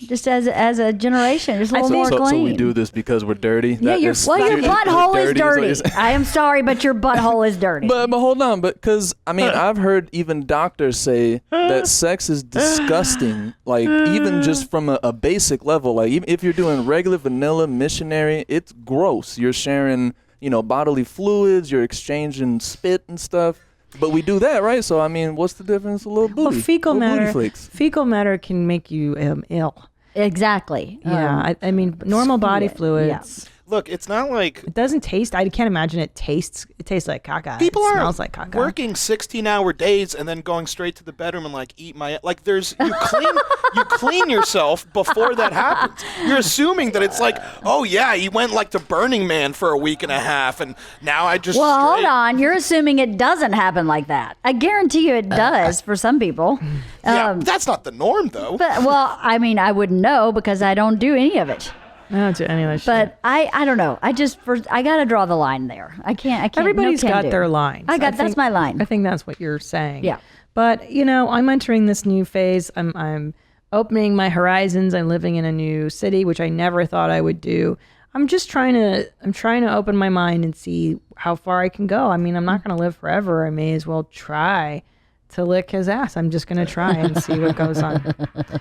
Just as a generation, just a little more clean. So we do this because we're dirty. Yeah, your butthole is dirty. I am sorry, but your butthole is dirty. But hold on, because I mean, I've heard even doctors say that sex is disgusting. Like even just from a basic level, like even if you're doing regular vanilla missionary, it's gross. You're sharing, bodily fluids. You're exchanging spit and stuff. But we do that, right? So I mean, what's the difference? A little booty. Well, fecal little matter. booty flakes. Fecal matter can make you ill. Exactly. Yeah, I mean, normal body fluids. Yeah. Look, it's not like It doesn't taste. I can't imagine it tastes. It tastes like caca. people it are smells like caca. working 16-hour days and then going straight to the bedroom and like eat my like. You clean yourself before that happens. You're assuming that it's like, oh yeah, he went like to Burning Man for a week and a half, and now I just. Well, hold on. You're assuming it doesn't happen like that. I guarantee you it does for some people. Yeah, that's not the norm though. But well, I mean, I wouldn't know because I don't do any of it. I don't do any of that shit. But I don't know. I got to draw the line there. I can't. Everybody's no can got do. their lines. That's my line. I think that's what you're saying. Yeah. But I'm entering this new phase. I'm opening my horizons. I'm living in a new city, which I never thought I would do. I'm trying to open my mind and see how far I can go. I mean, I'm not going to live forever. I may as well try to lick his ass. I'm just going to try and see what goes on.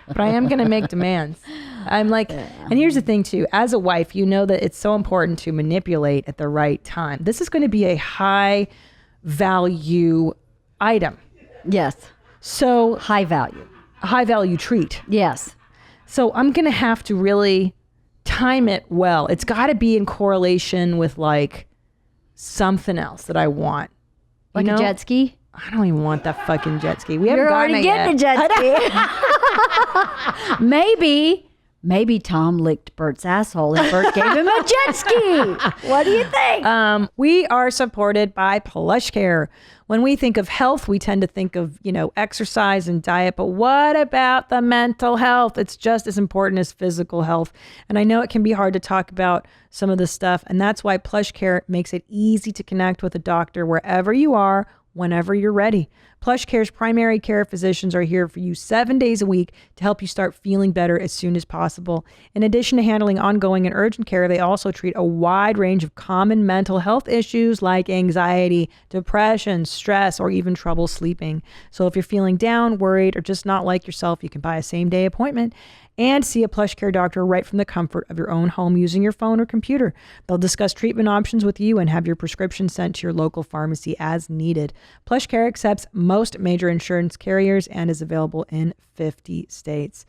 But I am going to make demands. I'm like, and here's the thing too, as a wife, you know that it's so important to manipulate at the right time. This is going to be a high value item. Yes. So High value. a high value treat. Yes. So I'm going to have to really time it well. It's got to be in correlation with like something else that I want. Like a jet ski? I don't even want that fucking jet ski. We haven't You're gotten already it getting yet. a jet ski. Maybe Tom licked Bert's asshole and Bert gave him a jet ski. What do you think? We are supported by PlushCare. When we think of health, we tend to think of, exercise and diet. But what about the mental health? It's just as important as physical health. And I know it can be hard to talk about some of this stuff. And that's why PlushCare makes it easy to connect with a doctor wherever you are, whenever you're ready. PlushCare's primary care physicians are here for you 7 days a week to help you start feeling better as soon as possible. In addition to handling ongoing and urgent care, they also treat a wide range of common mental health issues like anxiety, depression, stress, or even trouble sleeping. So if you're feeling down, worried, or just not like yourself, you can buy a same-day appointment and see a PlushCare doctor right from the comfort of your own home using your phone or computer. They'll discuss treatment options with you and have your prescription sent to your local pharmacy as needed. PlushCare accepts most major insurance carriers and is available in 50 states.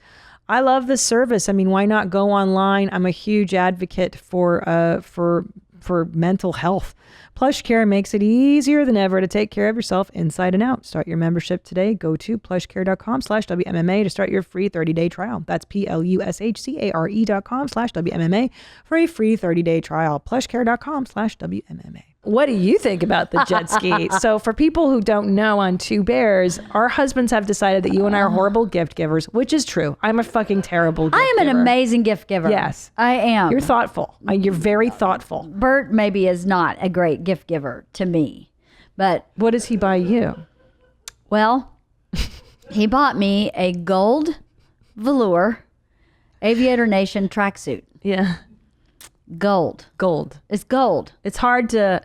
I love this service. I mean, why not go online? I'm a huge advocate for for mental health. PlushCare makes it easier than ever to take care of yourself inside and out. Start your membership today. Go to plushcare.com/WMMA to start your free 30-day trial. That's PLUSHCARE.com/WMMA for a free 30-day trial. plushcare.com/WMMA. What do you think about the jet ski? So for people who don't know on Two Bears, our husbands have decided that you and I are horrible gift givers, which is true. I'm a fucking terrible gift giver. I am an amazing gift giver. Yes. I am. You're thoughtful. You're very thoughtful. Bert maybe is not a great gift giver to me, but... What does he buy you? Well, he bought me a gold velour Aviator Nation tracksuit. Yeah. Gold. It's gold. It's hard to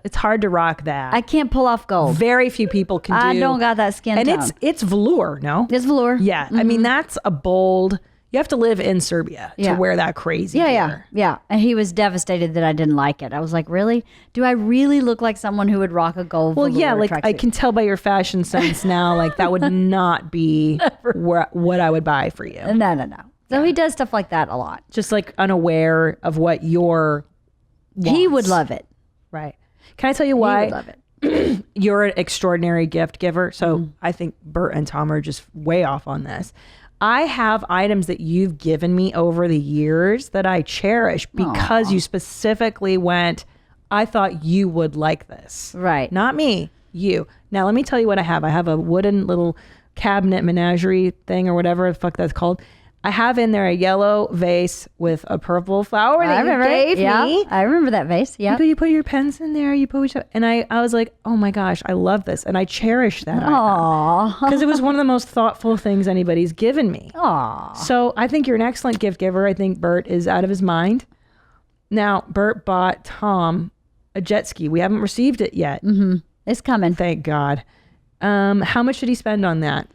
rock that. I can't pull off gold. Very few people can do. I don't got that skin tone. And it's velour, no? It's velour. Yeah. I mean, that's a bold... You have to live in Serbia to wear that crazy gear. Yeah. And he was devastated that I didn't like it. I was like, really? Do I really look like someone who would rock a gold velour tracksuit? I can tell by your fashion sense now, like that would not be what I would buy for you. No. So he does stuff like that a lot. Just like unaware of what your wants. He would love it. Right. Can I tell you why? He would love it. You're an extraordinary gift giver. So I think Bert and Tom are just way off on this. I have items that you've given me over the years that I cherish because you specifically went, I thought you would like this. Right. Not me, you. Now, let me tell you what I have. I have a wooden little cabinet menagerie thing or whatever the fuck that's called. I have in there a yellow vase with a purple flower that you gave me. I remember that vase. Yeah. You put your pens in there. You put and I was like, oh my gosh, I love this, and I cherish that. Aww. Because it was one of the most thoughtful things anybody's given me. Aww. So I think you're an excellent gift giver. I think Bert is out of his mind. Now, Bert bought Tom a jet ski. We haven't received it yet. Mm-hmm. It's coming. Thank God. How much did he spend on that?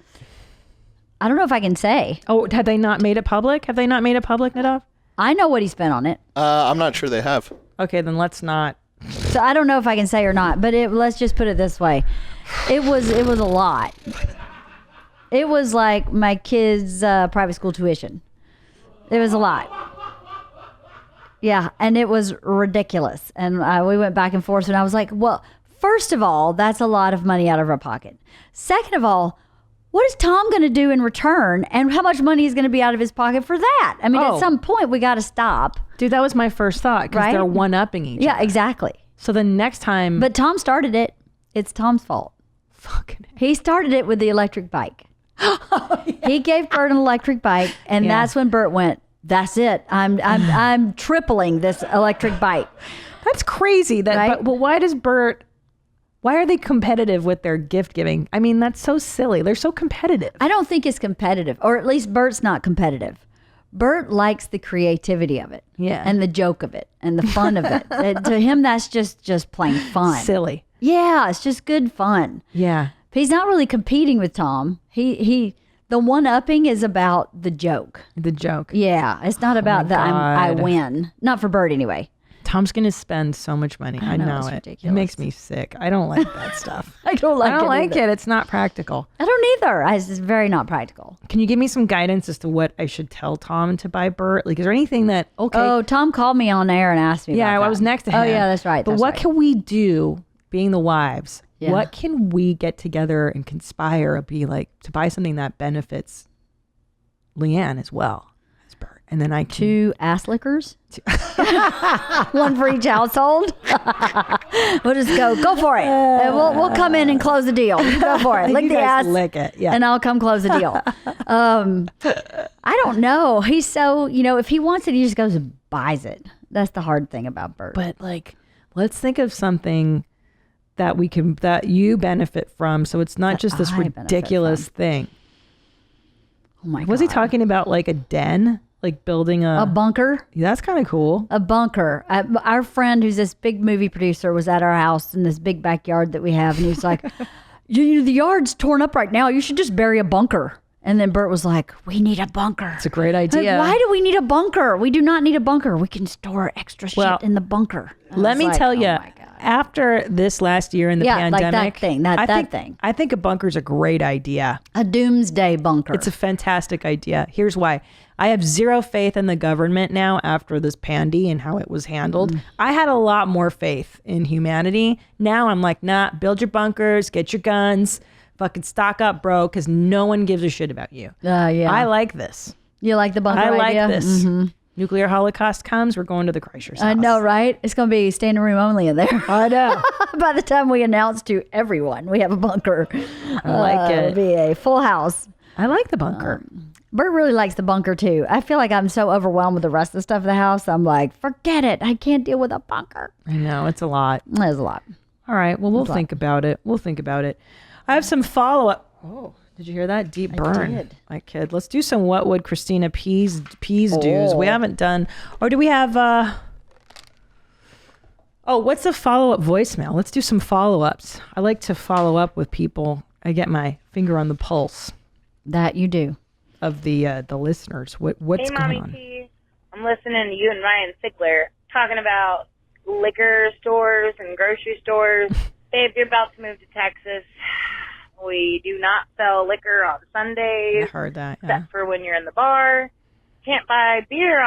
I don't know if I can say. Oh, have they not made it public? Have they not made it public, Nadav? I know what he spent on it. I'm not sure they have. Okay, then let's not. So I don't know if I can say or not, but let's just put it this way. It was a lot. It was like my kids' private school tuition. It was a lot. Yeah, and it was ridiculous. And we went back and forth, and I was like, well, first of all, that's a lot of money out of our pocket. Second of all, what is Tom going to do in return, and how much money is going to be out of his pocket for that? I mean, at some point, we got to stop. Dude, that was my first thought, because they're one-upping each other. Yeah, exactly. So the next time... But Tom started it. It's Tom's fault. Fucking He started it with the electric bike. He gave Bert an electric bike, and that's when Bert went, that's it. I'm tripling this electric bike. That's crazy. But why does Bert... Why are they competitive with their gift giving? I mean, that's so silly. They're so competitive. I don't think it's competitive, or at least Bert's not competitive. Bert likes the creativity of it, and the joke of it, and the fun of it. To him, that's just plain fun. Silly. Yeah, it's just good fun. Yeah. He's not really competing with Tom. The one-upping is about the joke. The joke. Yeah, it's not about I win. Not for Bert anyway. Tom's going to spend so much money. I know it's it. ridiculous. It makes me sick. I don't like that stuff. I don't like it. It's not practical. I don't either. It's just very not practical. Can you give me some guidance as to what I should tell Tom to buy Bert? Like, is there anything that, Oh, Tom called me on air and asked me about that. I was next to him. Oh, yeah, that's right. But what can we do, being the wives, Yeah. what can we get together and conspire to buy something that benefits LeeAnn as well as Bert? And then I can... 2 ass lickers? One for each household? We'll just go for it. We'll come in and close the deal. You go for it. Lick You the guys ass. lick it. Yeah. And I'll come close the deal. I don't know. He's so, if he wants it, he just goes and buys it. That's the hard thing about Bert. But let's think of something that you benefit from, so it's not just this ridiculous thing. Oh my God. Was he talking about like a den, like building a bunker? Yeah, that's kind of cool. A bunker. Our friend, who's this big movie producer, was at our house in this big backyard that we have, and he was like, the yard's torn up right now. You should just bury a bunker. And then Bert was like, we need a bunker. It's a great idea. Like, why do we need a bunker? We do not need a bunker. We can store extra shit in the bunker. Let me tell you, after this last year in the pandemic, like that thing, that thing. I think a bunker's a great idea. A doomsday bunker. It's a fantastic idea. Here's why. I have zero faith in the government now after this pandy and how it was handled. I had a lot more faith in humanity. Now I'm like, nah, build your bunkers, get your guns, fucking stock up, bro, because no one gives a shit about you. Yeah. I like this. You like the bunker idea? I like this. Nuclear holocaust comes, we're going to the Kreischer's house. I know, right? It's going to be standing room only in there. I know. By the time we announce to everyone we have a bunker, I like it. It'll be a full house. I like the bunker. Bert really likes the bunker too. I feel like I'm so overwhelmed with the rest of the stuff in the house. I'm like, forget it. I can't deal with a bunker. I know, it's a lot. It's a lot. All right, well, we'll think about it. I have some follow-up. Oh, did you hear that? Deep burn. I did. My kid. Let's do some what would Christina P's do's. We haven't done, or do we have, what's a follow-up voicemail? Let's do some follow-ups. I like to follow up with people. I get my finger on the pulse. That you do. Of the listeners. What's hey, going Mommy on? P. I'm listening to you and Ryan Sigler talking about liquor stores and grocery stores. Babe, you're about to move to Texas. We do not sell liquor on Sundays. I heard that, yeah. Except for when you're in the bar. Can't buy beer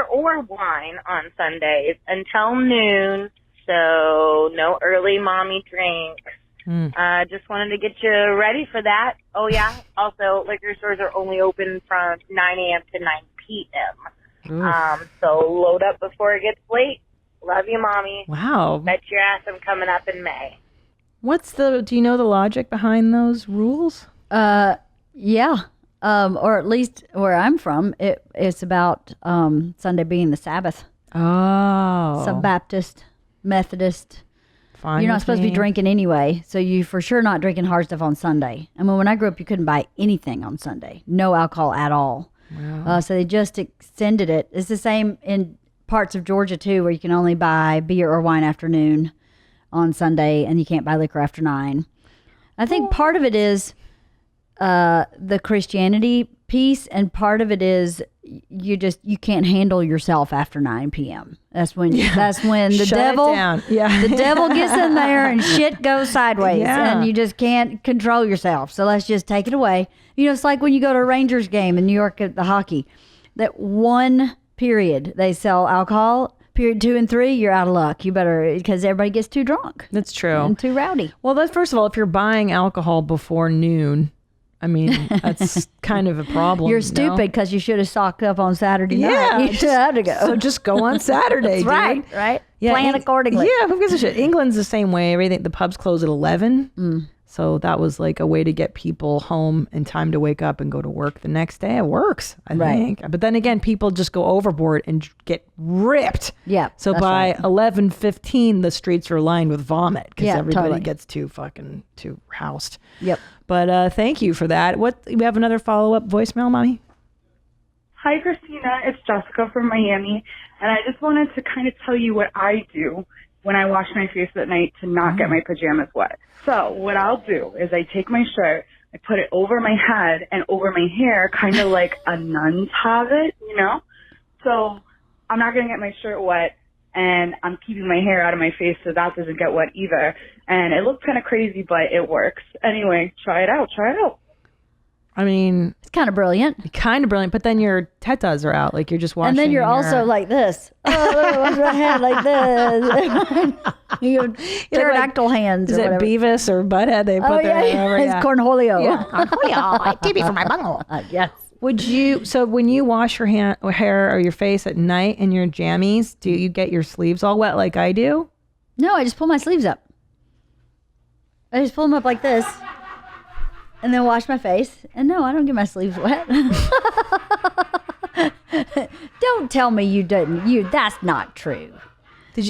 or wine on Sundays until noon. So no early mommy drinks. Just wanted to get you ready for that. Oh, yeah. Also, liquor stores are only open from 9 a.m. to 9 p.m. So load up before it gets late. Love you, Mommy. Wow. Bet your ass I'm coming up in May. Do you know the logic behind those rules? Yeah. Or at least where I'm from, it's about Sunday being the Sabbath. Oh. Some Baptist, Methodist. Fine. You're not supposed to be drinking anyway, so you for sure not drinking hard stuff on Sunday. I mean, when I grew up, you couldn't buy anything on Sunday. No alcohol at all. Wow. So they just extended it. It's the same in parts of Georgia, too, where you can only buy beer or wine afternoon on Sunday, and you can't buy liquor after 9. I think part of it is the Christianity piece, and part of it is you can't handle yourself after 9 p.m. That's when the devil the devil gets in there and shit goes sideways, and you just can't control yourself. So let's just take it away. You know, it's like when you go to a Rangers game in New York at the hockey. That one period they sell alcohol. Period 2 and 3, you're out of luck. You better, because everybody gets too drunk. That's true. And too rowdy. Well, first of all, if you're buying alcohol before noon, I mean, that's kind of a problem. You're stupid because you should have stocked up on Saturday night. You should have to go. So just go on Saturday, That's dude. right. Yeah, Plan accordingly. Yeah, who gives a shit? England's the same way. Everything, the pubs close at 11. So that was like a way to get people home in time to wake up and go to work the next day. It works, I think. But then again, people just go overboard and get ripped. Yeah. So by 11:15, the streets are lined with vomit because everybody gets too housed. Yep. But thank you for that. We have another follow-up voicemail, Mommy? Hi, Christina. It's Jessica from Miami. And I just wanted to kind of tell you what I do when I wash my face at night to not get my pajamas wet. So what I'll do is I take my shirt, I put it over my head and over my hair, kind of like a nuns have it, you know? So I'm not going to get my shirt wet, and I'm keeping my hair out of my face so that doesn't get wet either. And it looks kind of crazy, but it works. Anyway, try it out. I mean, it's kind of brilliant. But then your tetas are out, like you're just washing. And then you're also like this. Wash my hand like this. You have pterodactyl hands. Is or it whatever. Beavis or Butthead? They put their over. It's Cornholio. Yeah. Cornholio. TV for my bunghole. Yes. So when you wash your hair or your face at night in your jammies, do you get your sleeves all wet like I do? No, I just pull my sleeves up. I just pull them up like this. And then wash my face. And no, I don't get my sleeves wet. Don't tell me you didn't. That's not true.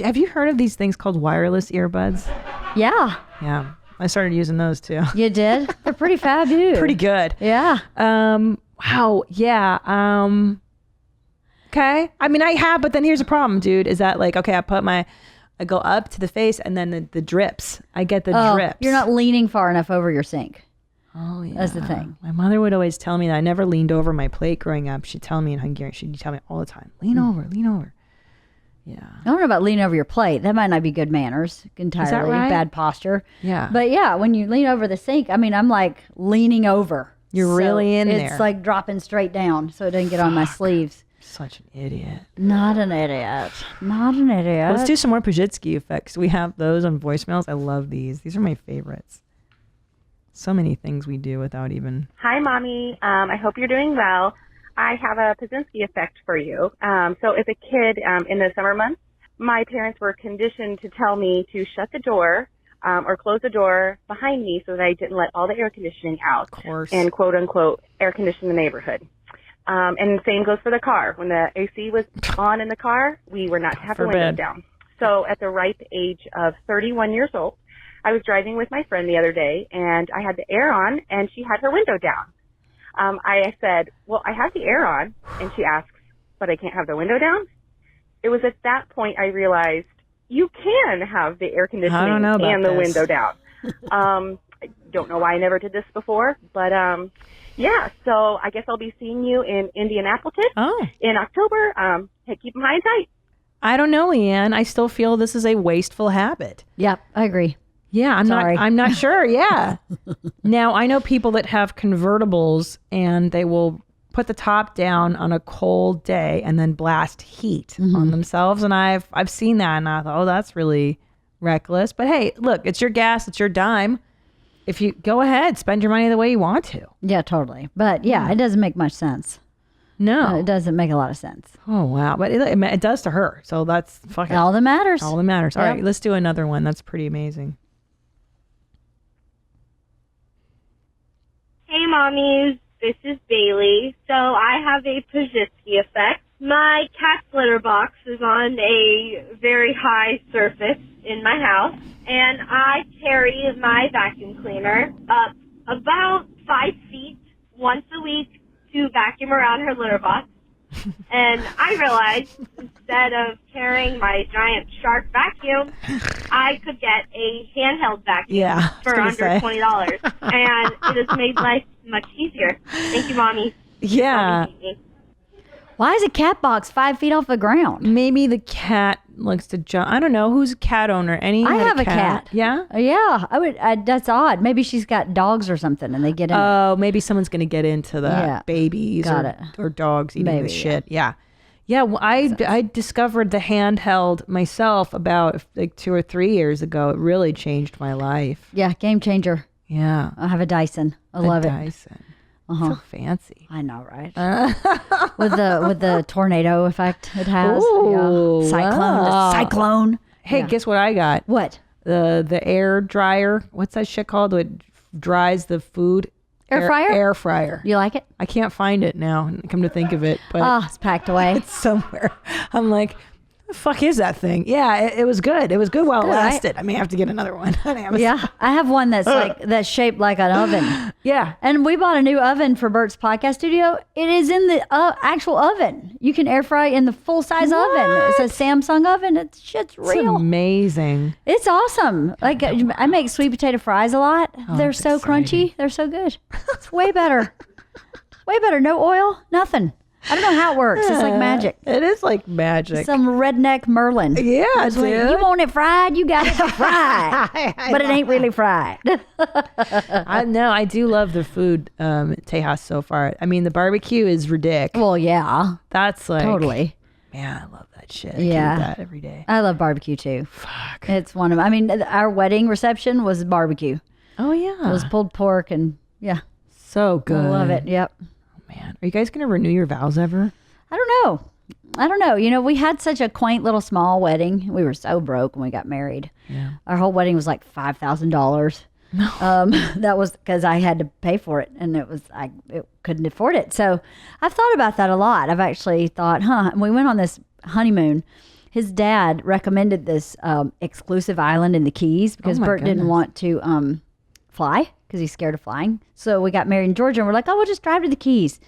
Have you heard of these things called wireless earbuds? Yeah. Yeah. I started using those too. You did? They're pretty fab, dude. Pretty good. Yeah. Wow. Yeah. Okay. I mean, I have, but then here's the problem, dude, is that like, okay, I go up to the face and then the drips. I get the drips. You're not leaning far enough over your sink. Oh, yeah. That's the thing. My mother would always tell me that I never leaned over my plate growing up. She'd tell me in Hungarian, she'd tell me all the time, lean over. Yeah. I don't know about leaning over your plate. That might not be good manners entirely. Is that right? Bad posture. Yeah. But yeah, when you lean over the sink, I mean, I'm like leaning over. You're really in there. It's like dropping straight down, so it doesn't get on my sleeves. Such an idiot. Not an idiot. Not an idiot. Let's do some more Pazsitzky effects. We have those on voicemails. I love these. These are my favorites. So many things we do without even... Hi, Mommy. I hope you're doing well. I have a Pazsitzky effect for you. So as a kid in the summer months, my parents were conditioned to tell me to shut the door or close the door behind me so that I didn't let all the air conditioning out. Of course. And quote unquote air condition the neighborhood. And the same goes for the car. When the AC was on in the car, we were not to have the windows down. So at the ripe age of 31 years old, I was driving with my friend the other day, and I had the air on, and she had her window down. I said, well, I have the air on, and she asks, but I can't have the window down? It was at that point I realized you can have the air conditioning and the window down. I don't know why I never did this before, but yeah, so I guess I'll be seeing you in Indianapolis in October. Hey, keep them high and tight. I don't know, LeeAnn. I still feel this is a wasteful habit. Yep, I agree. Yeah, I'm not sure. Yeah. Now, I know people that have convertibles and they will put the top down on a cold day and then blast heat on themselves. And I've seen that and I thought, oh, that's really reckless. But hey, look, it's your gas, it's your dime. If you go ahead, spend your money the way you want to. Yeah, totally. But yeah, it doesn't make much sense. No. It doesn't make a lot of sense. Oh, wow. But it does to her. So that's fucking all that matters. All that matters. All Yep. right, let's do another one. That's pretty amazing. Hey, mommies. This is Bailey. So I have a Pazsitzky effect. My cat's litter box is on a very high surface in my house, and I carry my vacuum cleaner up about 5 feet once a week to vacuum around her litter box. And I realized instead of carrying my giant shark vacuum, I could get a handheld vacuum for under $20. And it has made life much easier. Thank you, Mommy. Yeah. Why is a cat box 5 feet off the ground? Maybe the cat likes to jump. I don't know. Who's a cat owner? I have a cat. Yeah? Yeah. That's odd. Maybe she's got dogs or something and they get in. Oh, maybe someone's going to get into the babies or dogs eating the shit. Yeah. Yeah. Well, I discovered the handheld myself about like 2 or 3 years ago. It really changed my life. Yeah. Game changer. Yeah. I have a Dyson. I love it. Dyson. So fancy. I know, right? with the tornado effect it has. Ooh, Cyclone. wow. Cyclone. Hey, guess what I got? What? The air dryer. What's that shit called? It dries the food. Air fryer? Air fryer. You like it? I can't find it now, come to think of it. But it's packed away. It's somewhere. I'm like, the fuck is that thing? Yeah, it was good. It was good while it lasted. I may have to get another one on Amazon. Yeah, I have one that's shaped like an oven. Yeah. And we bought a new oven for Bert's podcast studio. It is in the actual oven. You can air fry in the full size oven. It's a Samsung oven. Shit's real. It's amazing. It's awesome. Like I make sweet potato fries a lot. They're so crunchy. They're so good. It's way better. Way better. No oil, nothing. I don't know how it works. It's like magic. It is like magic. Some redneck Merlin. Yeah, dude. You want it fried, you got it fried. But it ain't really fried. I know. I do love the food at Tejas so far. I mean, the barbecue is ridiculous. Well, yeah. That's like... Totally. Man, I love that shit. Yeah. I can eat that every day. I love barbecue too. Fuck. It's one of... I mean, our wedding reception was barbecue. Oh, yeah. It was pulled pork and yeah. So good. I love it. Yep. Man, are you guys going to renew your vows ever? I don't know. You know, we had such a quaint little small wedding. We were so broke when we got married. Yeah. Our whole wedding was like $5,000. No. That was because I had to pay for it and I couldn't afford it. So I've thought about that a lot. I've actually thought, and we went on this honeymoon. His dad recommended this exclusive island in the Keys because Bert didn't want to fly because he's scared of flying. So we got married in Georgia and we're like, we'll just drive to the Keys.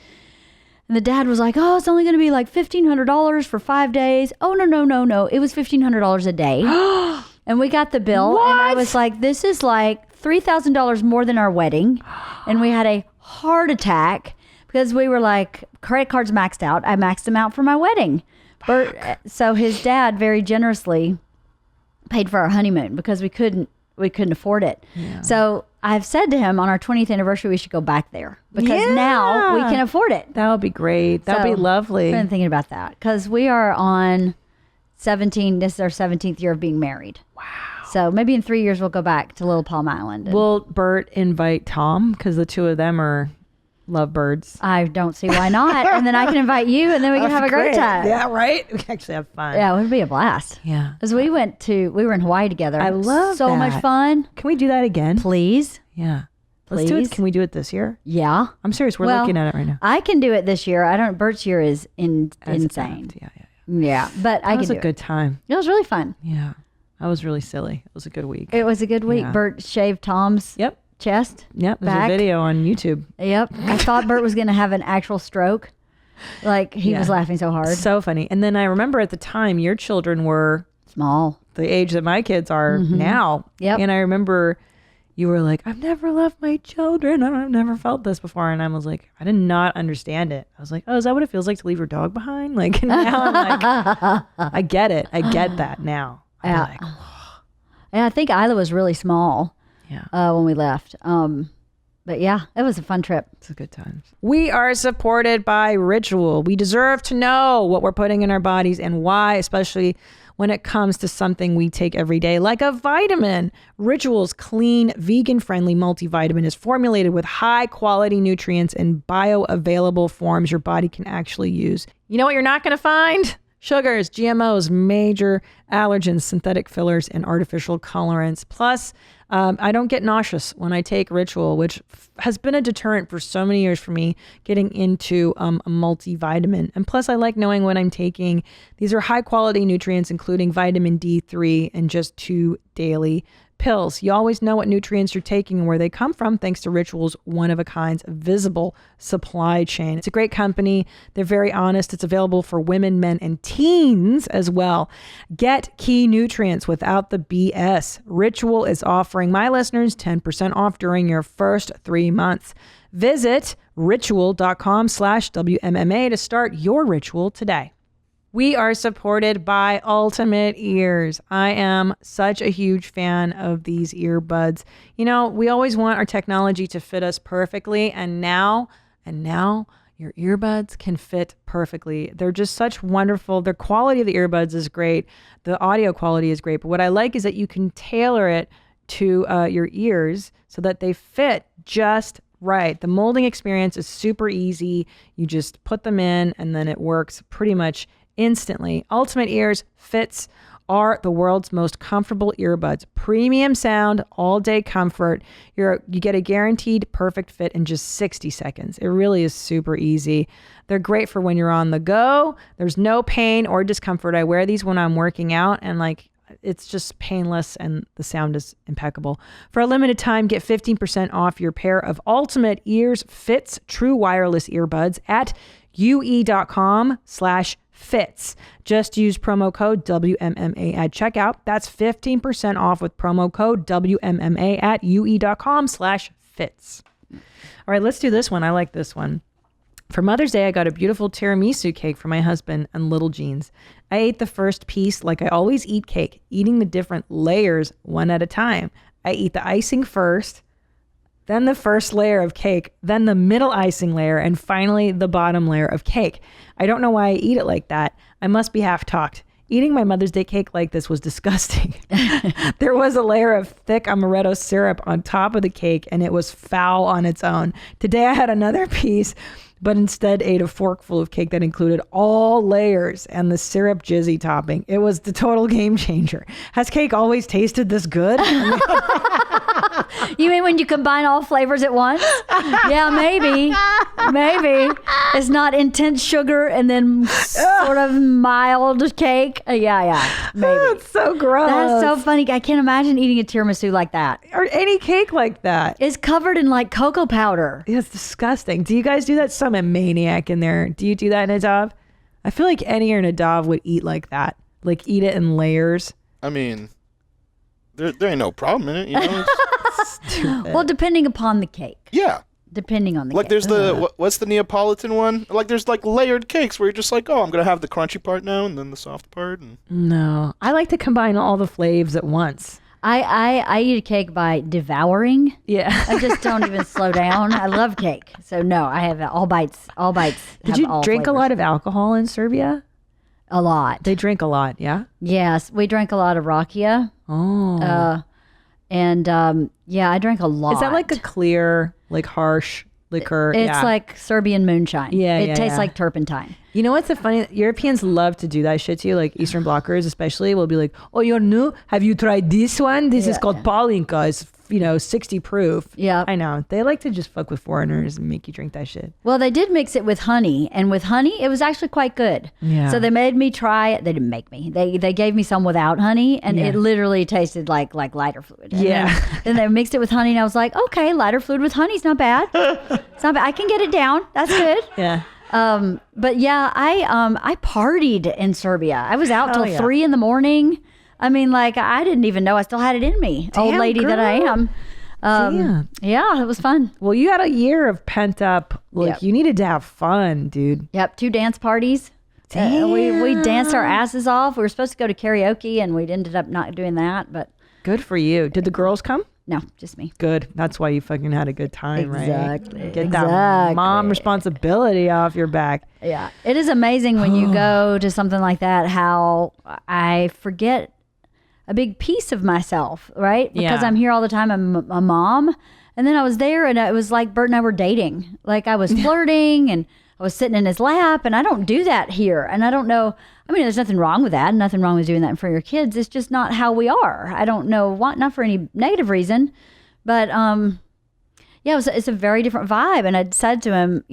And the dad was like, it's only going to be like $1,500 for 5 days. Oh, no. It was $1,500 a day. And we got the bill. What? And I was like, this is like $3,000 more than our wedding. And we had a heart attack because we were like, credit cards maxed out. I maxed them out for my wedding. So his dad very generously paid for our honeymoon because we couldn't afford it. Yeah. So I've said to him on our 20th anniversary, we should go back there because now we can afford it. That would be great. That would be lovely. I've been thinking about that because we are on 17. This is our 17th year of being married. Wow. So maybe in 3 years we'll go back to Little Palm Island. Will Bert invite Tom? Because the two of them are lovebirds. I don't see why not. And then I can invite you and then we can have a great time. Yeah, right? We can actually have fun. Yeah, it would be a blast. Yeah. Because we were in Hawaii together. I love so that. much fun. Can we do that again? Please. Yeah. Let's do it. Can we do it this year? Yeah. I'm serious. We're looking at it right now. I can do it this year. Bert's year is insane. Yeah. But I can do it. It was a good time. It was really fun. Yeah. I was really silly. It was a good week. It was a good week. Yeah. Bert shaved Tom's chest. Yep. There's back. a video on YouTube. Yep. I thought Bert was going to have an actual stroke. Like he was laughing so hard. So funny. And then I remember at the time your children were small, the age that my kids are now. Yep. And I remember you were like, I've never loved my children. I've never felt this before. And I was like, I did not understand it. I was like, oh, is that what it feels like to leave your dog behind? Like now I'm like, I get it. I get that now. I'm like, and I think Isla was really small when we left. But yeah, it was a fun trip. It's a good time. We are supported by Ritual. We deserve to know what we're putting in our bodies and why, especially when it comes to something we take every day, like a vitamin. Ritual's clean, vegan-friendly multivitamin is formulated with high-quality nutrients in bioavailable forms your body can actually use. You know what you're not going to find? Sugars, GMOs, major allergens, synthetic fillers, and artificial colorants. Plus, I don't get nauseous when I take Ritual, which has been a deterrent for so many years for me getting into a multivitamin. And plus, I like knowing what I'm taking. These are high quality nutrients, including vitamin D3 and just 2 daily pills. You always know what nutrients you're taking and where they come from thanks to Ritual's one-of-a-kind visible supply chain. It's a great company. They're very honest. It's available for women, men, and teens as well. Get key nutrients without the BS. Ritual is offering my listeners 10% off during your first 3 months. Visit ritual.com/WMMA to start your ritual today. We are supported by Ultimate Ears. I am such a huge fan of these earbuds. You know, we always want our technology to fit us perfectly, and now your earbuds can fit perfectly. They're just such wonderful. The quality of the earbuds is great. The audio quality is great. But what I like is that you can tailor it to your ears so that they fit just right. The molding experience is super easy. You just put them in and then it works pretty much instantly. Ultimate Ears fits are the world's most comfortable earbuds. Premium sound, all-day comfort. You get a guaranteed perfect fit in just 60 seconds. It really is super easy. They're great for when you're on the go. There's no pain or discomfort. I wear these when I'm working out and it's just painless and the sound is impeccable. For a limited time, get 15% off your pair of Ultimate Ears Fits True Wireless Earbuds at ue.com/fits. Just use promo code WMMA at checkout. That's 15% off with promo code WMMA at ue.com/fits. All right, let's do this one. I like this one. For Mother's Day, I got a beautiful tiramisu cake for my husband and little jeans. I ate the first piece like I always eat cake, eating the different layers one at a time. I eat the icing first, then the first layer of cake, then the middle icing layer, and finally the bottom layer of cake. I don't know why I eat it like that. I must be half-talked. Eating my Mother's Day cake like this was disgusting. There was a layer of thick amaretto syrup on top of the cake, and it was foul on its own. Today I had another piece, but instead ate a forkful of cake that included all layers and the syrup jizzy topping. It was the total game changer. Has cake always tasted this good? You mean when you combine all flavors at once? Yeah, maybe. Maybe. It's not intense sugar and then sort of mild cake. Yeah, maybe. That's so gross. That's so funny. I can't imagine eating a tiramisu like that. Or any cake like that. It's covered in like cocoa powder. It's disgusting. Do you guys do that? Some maniac in there. Do you do that, Nadav? I feel like Annie or Nadav would eat like that. Like eat it in layers. I mean, there ain't no problem in it, you know? Well, depending upon the cake. Yeah. Depending on the like cake. There's what's the Neapolitan one? Like there's like layered cakes where you're just like, oh, I'm going to have the crunchy part now and then the soft part. And... No. I like to combine all the flavors at once. I eat a cake by devouring. Yeah. I just don't even slow down. I love cake. So no, I have all bites. All bites. Did you drink a lot of alcohol in Serbia? A lot. They drink a lot, yeah? Yes. We drank a lot of rakia. Oh. I drank a lot. Is that like a clear, like harsh liquor? It's like Serbian moonshine. Yeah, It tastes like turpentine. You know what's the funny? Europeans love to do that shit too. Like Eastern blockers, especially, will be like, "Oh, you're new? Have you tried this one? This is called Palinka. It's 60 proof." Yeah, I know. They like to just fuck with foreigners and make you drink that shit. Well, they did mix it with honey, and with honey, it was actually quite good. Yeah. So they made me try it. They didn't make me. They gave me some without honey, and it literally tasted like lighter fluid. And then they mixed it with honey, and I was like, okay, lighter fluid with honey's not bad. It's not bad. I can get it down. That's good. Yeah. But yeah, I partied in Serbia. I was out till 3 a.m. I mean, like, I didn't even know I still had it in me. Damn, old lady that I am. Yeah, it was fun. Well, you had a year of pent up. You needed to have fun, dude. Yep, 2 dance parties. We danced our asses off. We were supposed to go to karaoke, and we ended up not doing that. But good for you. Did the girls come? No, just me. Good. That's why you fucking had a good time, right? Exactly. That mom responsibility off your back. Yeah. It is amazing when you go to something like that, how I forget a big piece of myself, right? Because I'm here all the time. I'm a mom. And then I was there, and it was like Bert and I were dating. Like, I was flirting, and I was sitting in his lap, and I don't do that here. And I don't know. I mean, there's nothing wrong with that. Nothing wrong with doing that for your kids. It's just not how we are. I don't know why, not for any negative reason, but it's a very different vibe. And I said to him,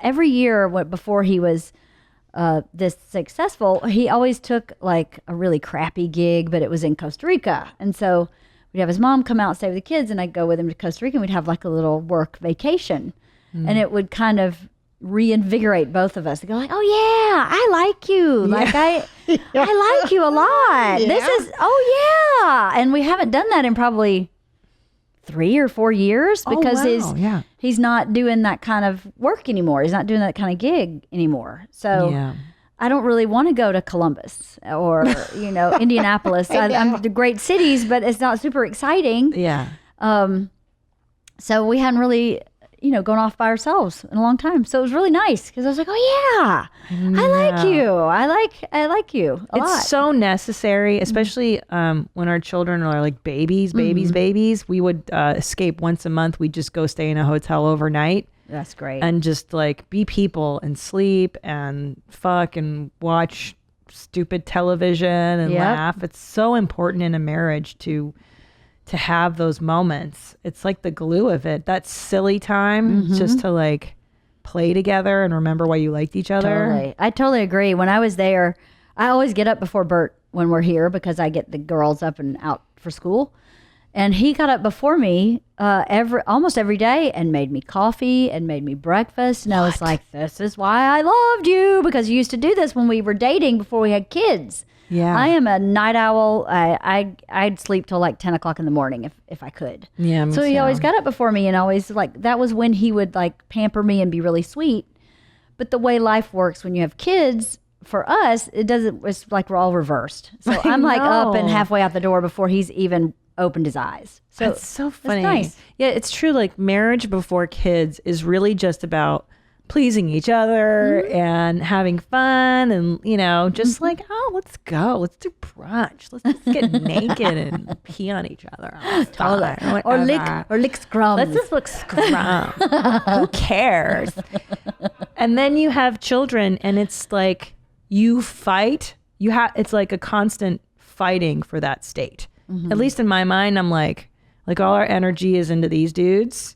every year before he was this successful, he always took like a really crappy gig, but it was in Costa Rica. And so we'd have his mom come out and stay with the kids, and I'd go with him to Costa Rica, and we'd have like a little work vacation. And it would kind of reinvigorate both of us to go like, oh yeah, I like you. Like I like you a lot. This is, and we haven't done that in probably 3 or 4 years because he's not doing that kind of work anymore. He's not doing that kind of gig anymore. So I don't really want to go to Columbus or, Indianapolis. I'm the great cities, but it's not super exciting. Yeah. So we hadn't really going off by ourselves in a long time. So it was really nice because I was like, oh yeah, I like you. I like you a lot. It's so necessary, especially when our children are like babies. We would escape once a month. We'd just go stay in a hotel overnight. That's great. And just like be people and sleep and fuck and watch stupid television and laugh. It's so important in a marriage to have those moments. It's like the glue of it. That silly time just to like play together and remember why you liked each other. Totally. I totally agree. When I was there, I always get up before Bert when we're here because I get the girls up and out for school. And he got up before me almost every day and made me coffee and made me breakfast. And I was like, this is why I loved you, because you used to do this when we were dating before we had kids. Yeah, I am a night owl. I'd sleep till like 10 o'clock in the morning if I could. Yeah. So he always got up before me, and always like that was when he would like pamper me and be really sweet. But the way life works when you have kids, for us, it doesn't. It's like we're all reversed. So I'm like up and halfway out the door before he's even opened his eyes. So that's so funny. Nice. Yeah, it's true. Like marriage before kids is really just about pleasing each other and having fun and, just like, oh, let's go. Let's do brunch. Let's just get naked and pee on each other. Totally. Or lick scrum. Let's just lick scrum. Who cares? And then you have children and it's like you fight. It's like a constant fighting for that state. At least in my mind, I'm like all our energy is into these dudes.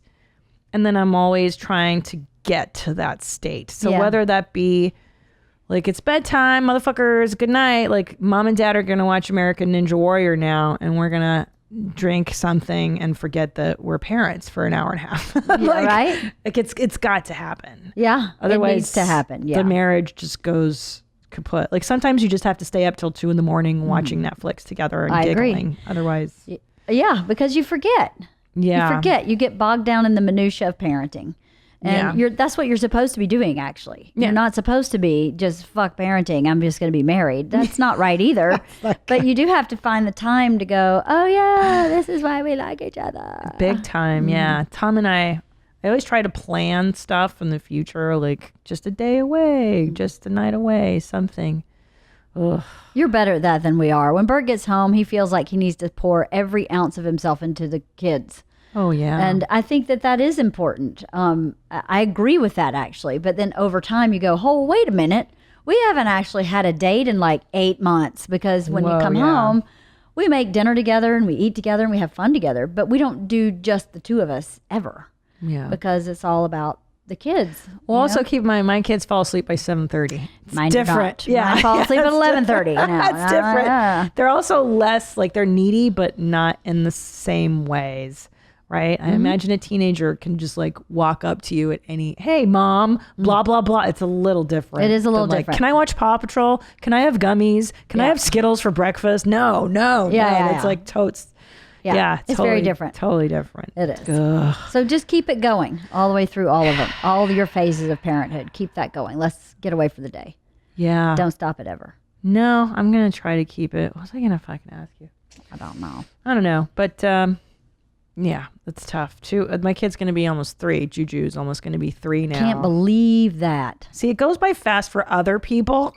And then I'm always trying to get to that state. So whether that be like it's bedtime, motherfuckers, good night, like mom and dad are gonna watch American Ninja Warrior now and we're gonna drink something and forget that we're parents for an hour and a half. Right? Like it's got to happen. Yeah. Otherwise it needs to happen. Yeah. The marriage just goes kaput. Like sometimes you just have to stay up till 2 a.m. watching Netflix together and giggling. Agree. Otherwise. Yeah, because you forget. Yeah. You forget. You get bogged down in the minutia of parenting. And that's what you're supposed to be doing, actually. You're not supposed to be just fuck parenting. I'm just going to be married. That's not right either. But you do have to find the time to go, oh, yeah, this is why we like each other. Big time, yeah. Tom and I always try to plan stuff in the future, like just a day away, just a night away, something. Ugh. You're better at that than we are. When Bert gets home, he feels like he needs to pour every ounce of himself into the kids. Oh, yeah. And I think that is important. I agree with that, actually. But then over time, you go, oh, wait a minute. We haven't actually had a date in like 8 months, because when you come home, we make dinner together and we eat together and we have fun together. But we don't do just the two of us ever. Yeah. Because it's all about the kids. Well, also keep in mind, my kids fall asleep by 7:30. It's different. Yeah. I fall asleep at 11:30. That's different. They're also less, like, they're needy, but not in the same ways. Right? I imagine a teenager can just like walk up to you at any, hey, mom, blah, blah, blah. It's a little different. It is a little different. Can I watch Paw Patrol? Can I have gummies? Can I have Skittles for breakfast? No. It's like totes. Yeah, it's totally, very different. Totally different. It is. Ugh. So just keep it going all the way through all of them, all of your phases of parenthood. Keep that going. Let's get away for the day. Yeah. Don't stop it ever. No, I'm going to try to keep it. What was I going to fucking ask you? I don't know. I don't know. But, yeah, that's tough too. My kid's going to be almost 3. Juju's almost going to be 3 now. Can't believe that. See, it goes by fast for other people.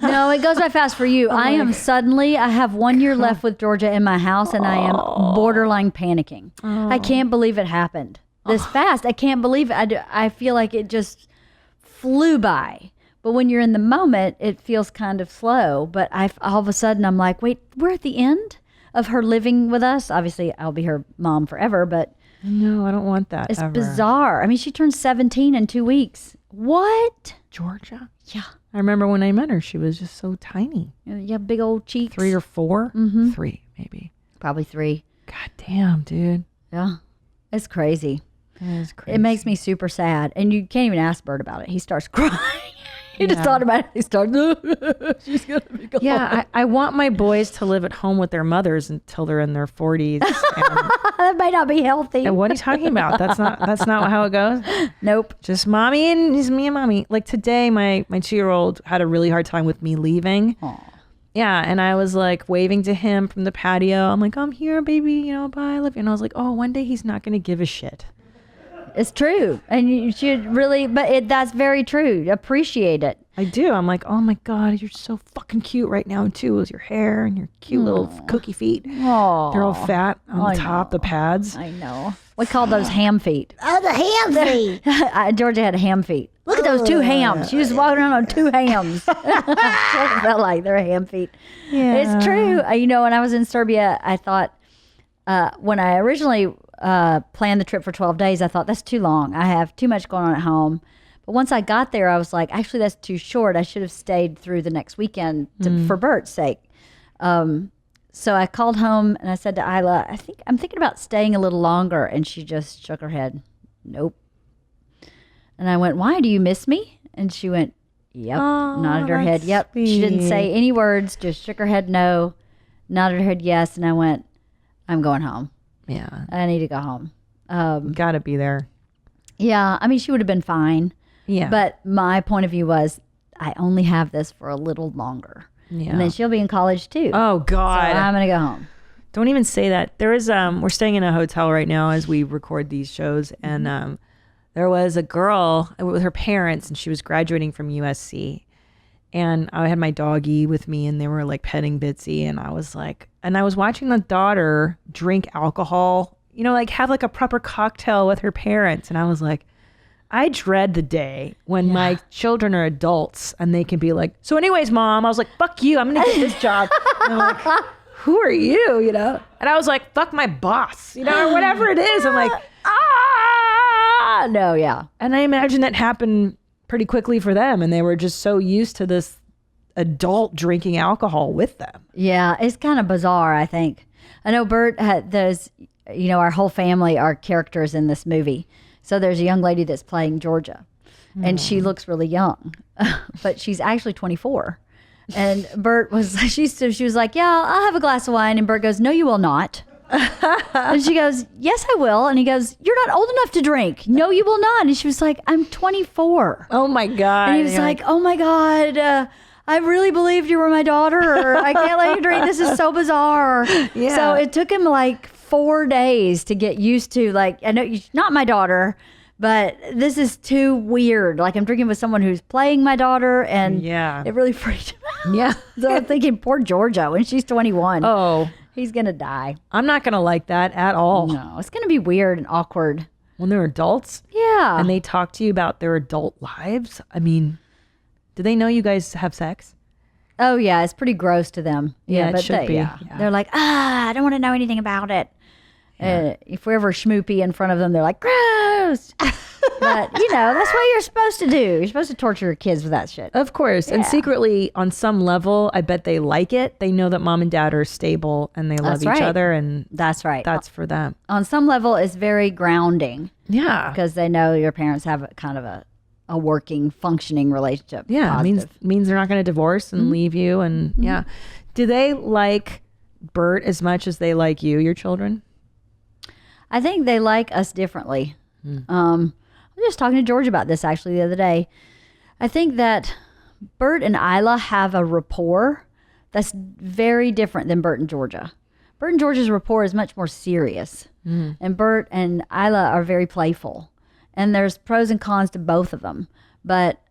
No, it goes by fast for you. I have 1 year left with Georgia in my house, and I am borderline panicking. I can't believe it happened this fast. I can't believe it. I feel like it just flew by. But when you're in the moment, it feels kind of slow. But all of a sudden, I'm like, wait, we're at the end of her living with us. Obviously, I'll be her mom forever, but no, I don't want that. It's bizarre. I mean, she turned 17 in 2 weeks. What? Georgia? Yeah. I remember when I met her, she was just so tiny. Yeah, big old cheeks. 3 or 4? Mm-hmm. 3, maybe. Probably 3. God damn, dude. Yeah. It's crazy. It is crazy. It makes me super sad. And you can't even ask Bert about it. He starts crying. He just thought about it. He starts, she's going to be gone. Yeah, I want my boys to live at home with their mothers until they're in their 40s. That might not be healthy. And what are you talking about? That's not how it goes? Nope. Just mommy and just me and mommy. Like today, my 2-year-old had a really hard time with me leaving. Aww. Yeah, and I was like waving to him from the patio. I'm like, I'm here, baby. Bye, I love you. And I was like, oh, one day he's not going to give a shit. It's true. And you should really, that's very true. Appreciate it. I do. I'm like, oh my God, you're so fucking cute right now too, with your hair and your cute little cookie feet. Aww. They're all fat on the top, the pads. I know. We call those ham feet. Oh, the ham feet. Georgia had ham feet. Look at those 2 hams. She was walking around on 2 hams. That's what it felt like. They're ham feet. Yeah. It's true. When I was in Serbia, I thought, when I originally planned the trip for 12 days, I thought that's too long. I have too much going on at home. But once I got there, I was like, actually, that's too short. I should have stayed through the next weekend for Bert's sake. So I called home and I said to Isla, I'm thinking about staying a little longer. And she just shook her head. Nope. And I went, why? Do you miss me? And she went, yep. Nodded her head. Yep. Sweet. She didn't say any words, just shook her head no, nodded her head yes. And I went, I'm going home. Yeah. I need to go home. Gotta be there. Yeah. I mean, she would have been fine. Yeah. But my point of view was, I only have this for a little longer. Yeah. And then she'll be in college too. Oh God. So I'm going to go home. Don't even say that. There is, we're staying in a hotel right now as we record these shows. And there was a girl with her parents and she was graduating from USC. And I had my doggy with me and they were like petting Bitsy. And I was like, and I was watching the daughter drink alcohol, like have like a proper cocktail with her parents. And I was like, I dread the day when my children are adults and they can be like, so anyways, mom, I was like, fuck you. I'm going to get this job. And I'm like, who are you? And I was like, fuck my boss, or whatever it is. I'm like, no, yeah. And I imagine that happened pretty quickly for them. And they were just so used to this adult drinking alcohol with them. Yeah. It's kind of bizarre, I think. I know Bert had those, our whole family are characters in this movie. So there's a young lady that's playing Georgia and she looks really young, but she's actually 24. And Bert was, she was like, yeah, I'll have a glass of wine. And Bert goes, no, you will not. And she goes, yes, I will. And he goes, you're not old enough to drink. No, you will not. And she was like, I'm 24. Oh my God. And he was like, oh my God, I really believed you were my daughter. Or I can't let you drink. This is so bizarre. Yeah. So it took him like 4 days to get used to, like, I know you're not my daughter, but this is too weird. Like, I'm drinking with someone who's playing my daughter, and it really freaked him out. Yeah. So I'm thinking, poor Georgia, when she's 21. Oh. He's going to die. I'm not going to like that at all. No, it's going to be weird and awkward. When they're adults? Yeah. And they talk to you about their adult lives? I mean, do they know you guys have sex? Oh, yeah. It's pretty gross to them. Yeah, it but should be. Yeah. They're like, I don't want to know anything about it. If we're ever schmoopy in front of them, they're like, gross. But, that's what you're supposed to do. You're supposed to torture your kids with that shit. Of course. And secretly, on some level, I bet they like it. They know that mom and dad are stable and they love each other. And that's right. That's for them. On some level, it's very grounding. Yeah. Because they know your parents have a kind of a working, functioning relationship. Yeah. It means they're not going to divorce and leave you. And yeah. Do they like Bert as much as they like you, your children? I think they like us differently. I was just talking to George about this actually the other day. I think that Bert and Isla have a rapport that's very different than Bert and Georgia. Bert and Georgia's rapport is much more serious. And Bert and Isla are very playful. And there's pros and cons to both of them. But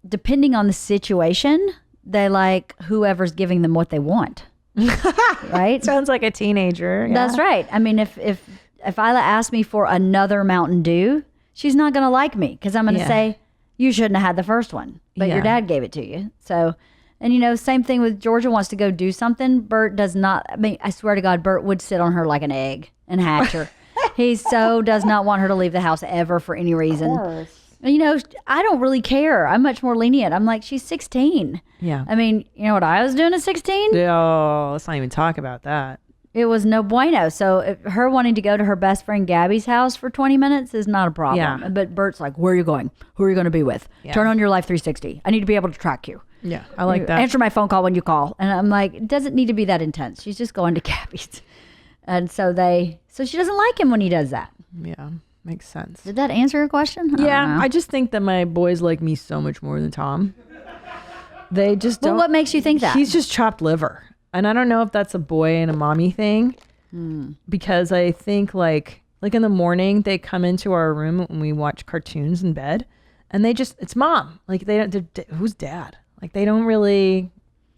depending on the situation, they like whoever's giving them what they want. Right? Sounds like a teenager. Yeah. That's right. I mean, if Isla asks me for another Mountain Dew, she's not going to like me because I'm going to say, you shouldn't have had the first one, but your dad gave it to you. So, and same thing with Georgia wants to go do something. Bert does not, I mean, I swear to God, Bert would sit on her like an egg and hatch her. He so does not want her to leave the house ever for any reason. Of course. I don't really care. I'm much more lenient. I'm like, she's 16. Yeah. I mean, you know what I was doing at 16? Oh, let's not even talk about that. It was no bueno. So her wanting to go to her best friend Gabby's house for 20 minutes is not a problem. Yeah. But Bert's like, where are you going? Who are you going to be with? Yeah. Turn on your Life 360. I need to be able to track you. Yeah, I like that. Answer my phone call when you call. And I'm like, it doesn't need to be that intense. She's just going to Gabby's. And so she doesn't like him when he does that. Yeah, makes sense. Did that answer your question? I just think that my boys like me so much more than Tom. They just don't. Well, what makes you think that? He's just chopped liver. And I don't know if that's a boy and a mommy thing. Because I think like in the morning they come into our room when we watch cartoons in bed and it's mom. Like who's dad? Like they don't really,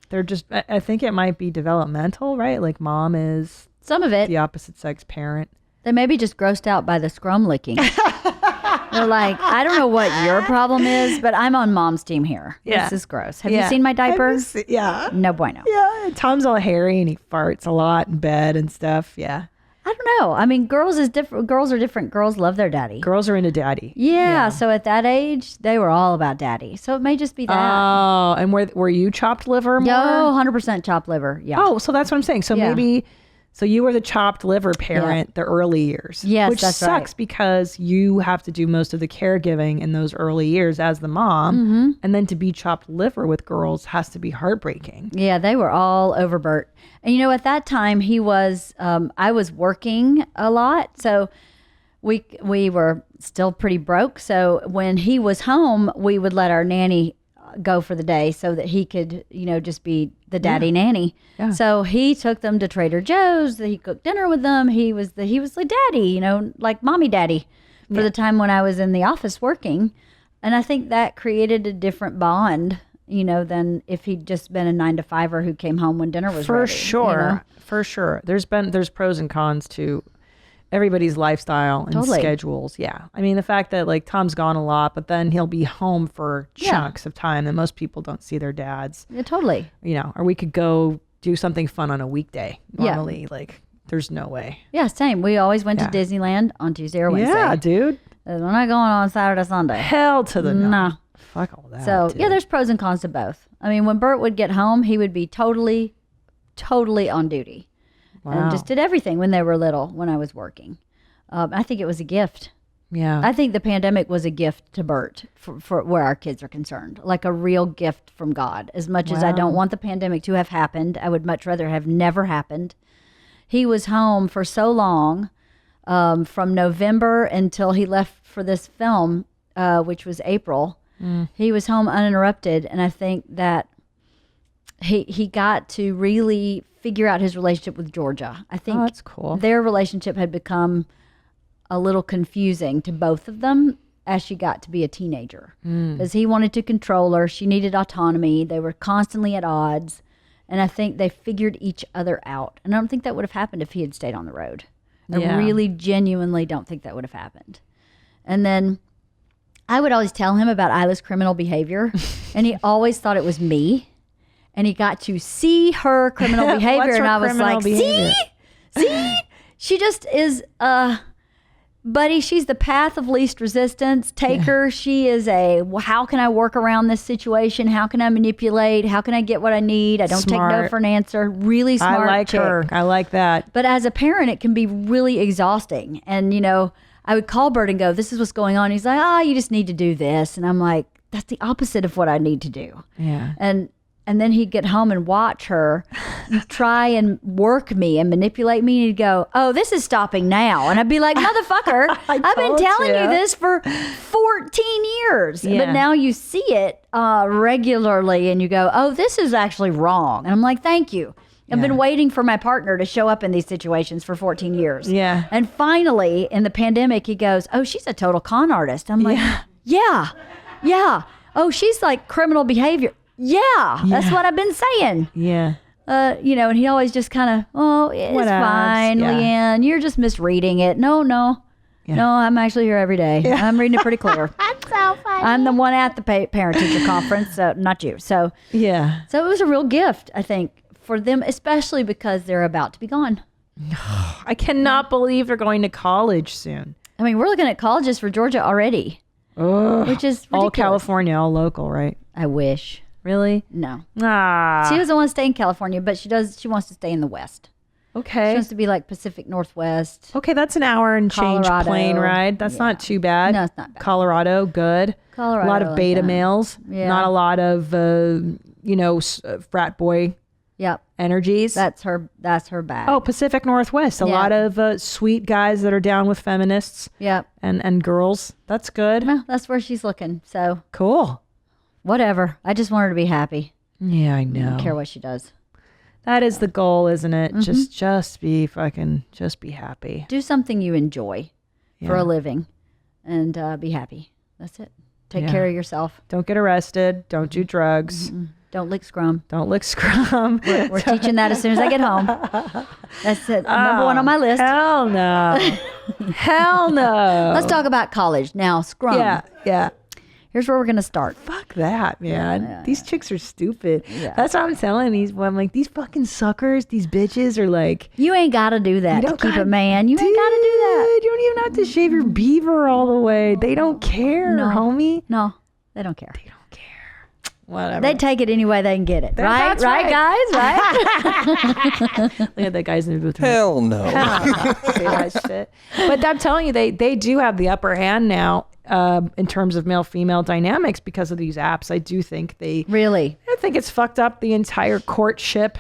they're just, I think it might be developmental, right? Like mom is some of it the opposite sex parent. They may be just grossed out by the scrum licking. They're like, I don't know what your problem is, but I'm on mom's team here. Yeah. This is gross. Have you seen my diaper? Yeah. No bueno. Yeah. Tom's all hairy and he farts a lot in bed and stuff. Yeah. I don't know. I mean, girls are different. Girls love their daddy. Girls are into daddy. Yeah. So at that age, they were all about daddy. So it may just be that. Oh, and were you chopped liver more? No, 100% chopped liver. Yeah. Oh, so that's what I'm saying. So maybe... So you were the chopped liver parent the early years. Yes, which that's sucks because you have to do most of the caregiving in those early years as the mom. And then to be chopped liver with girls has to be heartbreaking. Yeah, they were all over Bert. And at that time he was, I was working a lot. So we were still pretty broke. So when he was home, we would let our nanny go for the day so that he could, just be the daddy nanny. Yeah. So he took them to Trader Joe's. He cooked dinner with them. He was the daddy, like mommy daddy for the time when I was in the office working. And I think that created a different bond, than if he'd just been a 9-to-5er who came home when dinner was ready. For sure. There's pros and cons to everybody's lifestyle and schedules. Yeah. I mean, the fact that like Tom's gone a lot, but then he'll be home for chunks of time that most people don't see their dads. Yeah, totally. Or we could go do something fun on a weekday. Normally, like there's no way. Yeah, same. We always went to Disneyland on Tuesday or Wednesday. Yeah, dude. We're not going on Saturday, Sunday. Hell to the no. No. Fuck all that. So, dude. there's pros and cons to both. I mean, when Bert would get home, he would be totally on duty. Wow. And just did everything when they were little, when I was working. I think it was a gift. Yeah. I think the pandemic was a gift to Bert for where our kids are concerned, like a real gift from God. As much as I don't want the pandemic to have happened, I would much rather have never happened. he was home for so long, from November until he left for this film, which was April. He was home uninterrupted, and I think that he got to really figure out his relationship with Georgia. I think that's cool. Their relationship had become a little confusing to both of them as she got to be a teenager, because he wanted to control her. She needed autonomy. They were constantly at odds, and I think they figured each other out. And I don't think that would have happened if he had stayed on the road. I really genuinely don't think that would have happened. And then I would always tell him about Isla's criminal behavior, and he always thought it was me. And he got to see her criminal behavior, and I was like, see, she just is, buddy, she's the path of least resistance. Take her. She is how can I work around this situation? How can I manipulate? How can I get what I need? I don't take no for an answer. Really smart I like chick. her. I like that. But as a parent, it can be really exhausting. And, I would call Bert and go, this is what's going on. He's like, you just need to do this. And I'm like, that's the opposite of what I need to do. Yeah. And then he'd get home and watch her try and work me and manipulate me. And he'd go, oh, this is stopping now. And I'd be like, motherfucker, I've been telling you this for 14 years. Yeah. But now you see it regularly and you go, oh, this is actually wrong. And I'm like, thank you. I've been waiting for my partner to show up in these situations for 14 years. Yeah. And finally, in the pandemic, he goes, oh, she's a total con artist. I'm like, yeah. Oh, she's like criminal behavior. Yeah, that's what I've been saying. Yeah. And he always just kind of, it's fine, LeeAnn. You're just misreading it. No, I'm actually here every day. Yeah. I'm reading it pretty clear. That's so funny. I'm the one at the parent-teacher conference, so not you. So yeah. So it was a real gift, I think, for them, especially because they're about to be gone. I cannot believe they're going to college soon. I mean, we're looking at colleges for Georgia already, which is ridiculous. All California, all local, right? I wish. Really? No. She She doesn't want to stay in California, but she wants to stay in the West. Okay. She wants to be like Pacific Northwest. Okay, that's an hour and change Colorado. plane ride. That's not too bad. No, it's not bad. Colorado, good. Colorado, a lot of like beta that. males. Yeah. Not a lot of frat boy energies. That's her bag. Oh, Pacific Northwest. A lot of sweet guys that are down with feminists. Yep. And girls. That's good. Well, that's where she's looking. So cool. Whatever. I just want her to be happy. Yeah, I know. I don't care what she does. That is the goal, isn't it? Just be happy. Do something you enjoy for a living and be happy. That's it. Take care of yourself. Don't get arrested. Don't do drugs. Don't lick scrum. Don't lick scrum. We're teaching that as soon as I get home. That's it. Number one on my list. Hell no. Hell no. Let's talk about college now. Scrum. Yeah. Here's where we're going to start. Fuck that, man. Yeah. These chicks are stupid. Yeah. That's what I'm telling these. I'm like, these fucking suckers, these bitches are like. You ain't got to do that to keep a man. You ain't got to do that. You don't even have to shave your beaver all the way. They don't care, homie. No, they don't care. They don't care. Whatever. They take it any way they can get it. Right, guys? Right? Look at that guy's in the booth. Hell no. Say that shit. But I'm telling you, they do have the upper hand now in terms of male-female dynamics because of these apps. I do think I think it's fucked up the entire courtship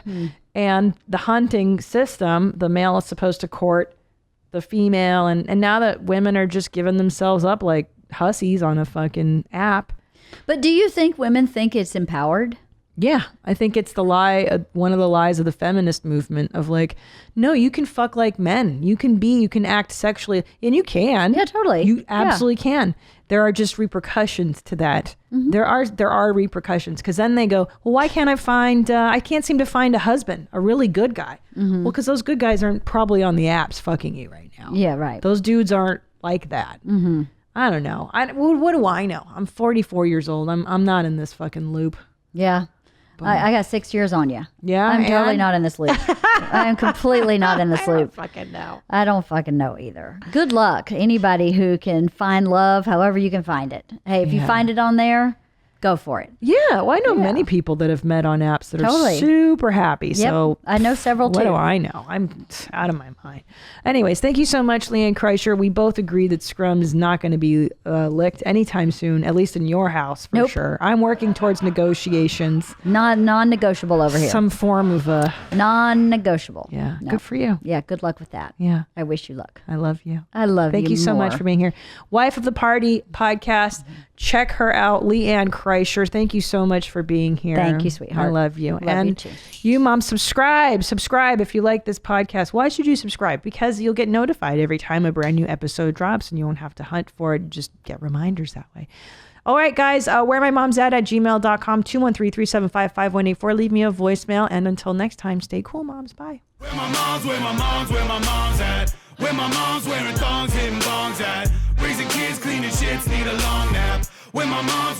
and the hunting system. The male is supposed to court the female, and now that women are just giving themselves up like hussies on a fucking app. But do you think women think it's empowered? Yeah, I think it's the lie, one of the lies of the feminist movement of like, no, you can fuck like men. You can act sexually, and you can. Yeah, totally. You absolutely can. There are just repercussions to that. There are repercussions because then they go, well, why can't I can't seem to find a husband, a really good guy. Well, because those good guys aren't probably on the apps fucking you right now. Yeah, right. Those dudes aren't like that. I don't know. What do I know? I'm 44 years old. I'm not in this fucking loop. Yeah. I got 6 years on you. Yeah. I'm totally not in this loop. I am completely not in this loop. I don't fucking know either. Good luck. Anybody who can find love, however you can find it. Hey, if you find it on there, go for it. Yeah, well, I know many people that have met on apps that are super happy. Yep. So I know several too. What do I know? I'm out of my mind. Anyways, thank you so much, LeeAnn Kreischer. We both agree that Scrum is not going to be licked anytime soon, at least in your house for sure. I'm working towards negotiations. Non-negotiable over here. Some form of a non-negotiable. Yeah, good for you. Yeah, good luck with that. Yeah, I wish you luck. I love you. I love you. Thank you so more. much for being here. Wife of the Party podcast. Check her out, LeeAnn Kreischer. Thank you so much for being here. Thank you, sweetheart. I love you. Love you too. You moms, subscribe if you like this podcast. Why should you subscribe? Because you'll get notified every time a brand new episode drops and you won't have to hunt for it. Just get reminders that way. All right, guys, WhereMyMomsAt at gmail.com, 213-375-5184. Leave me a voicemail. And until next time, stay cool, moms. Bye. Where my mom's at? Where my mom's wearing thongs, hitting bongs at? Raising kids, cleaning shits, need a long nap. Where my mom's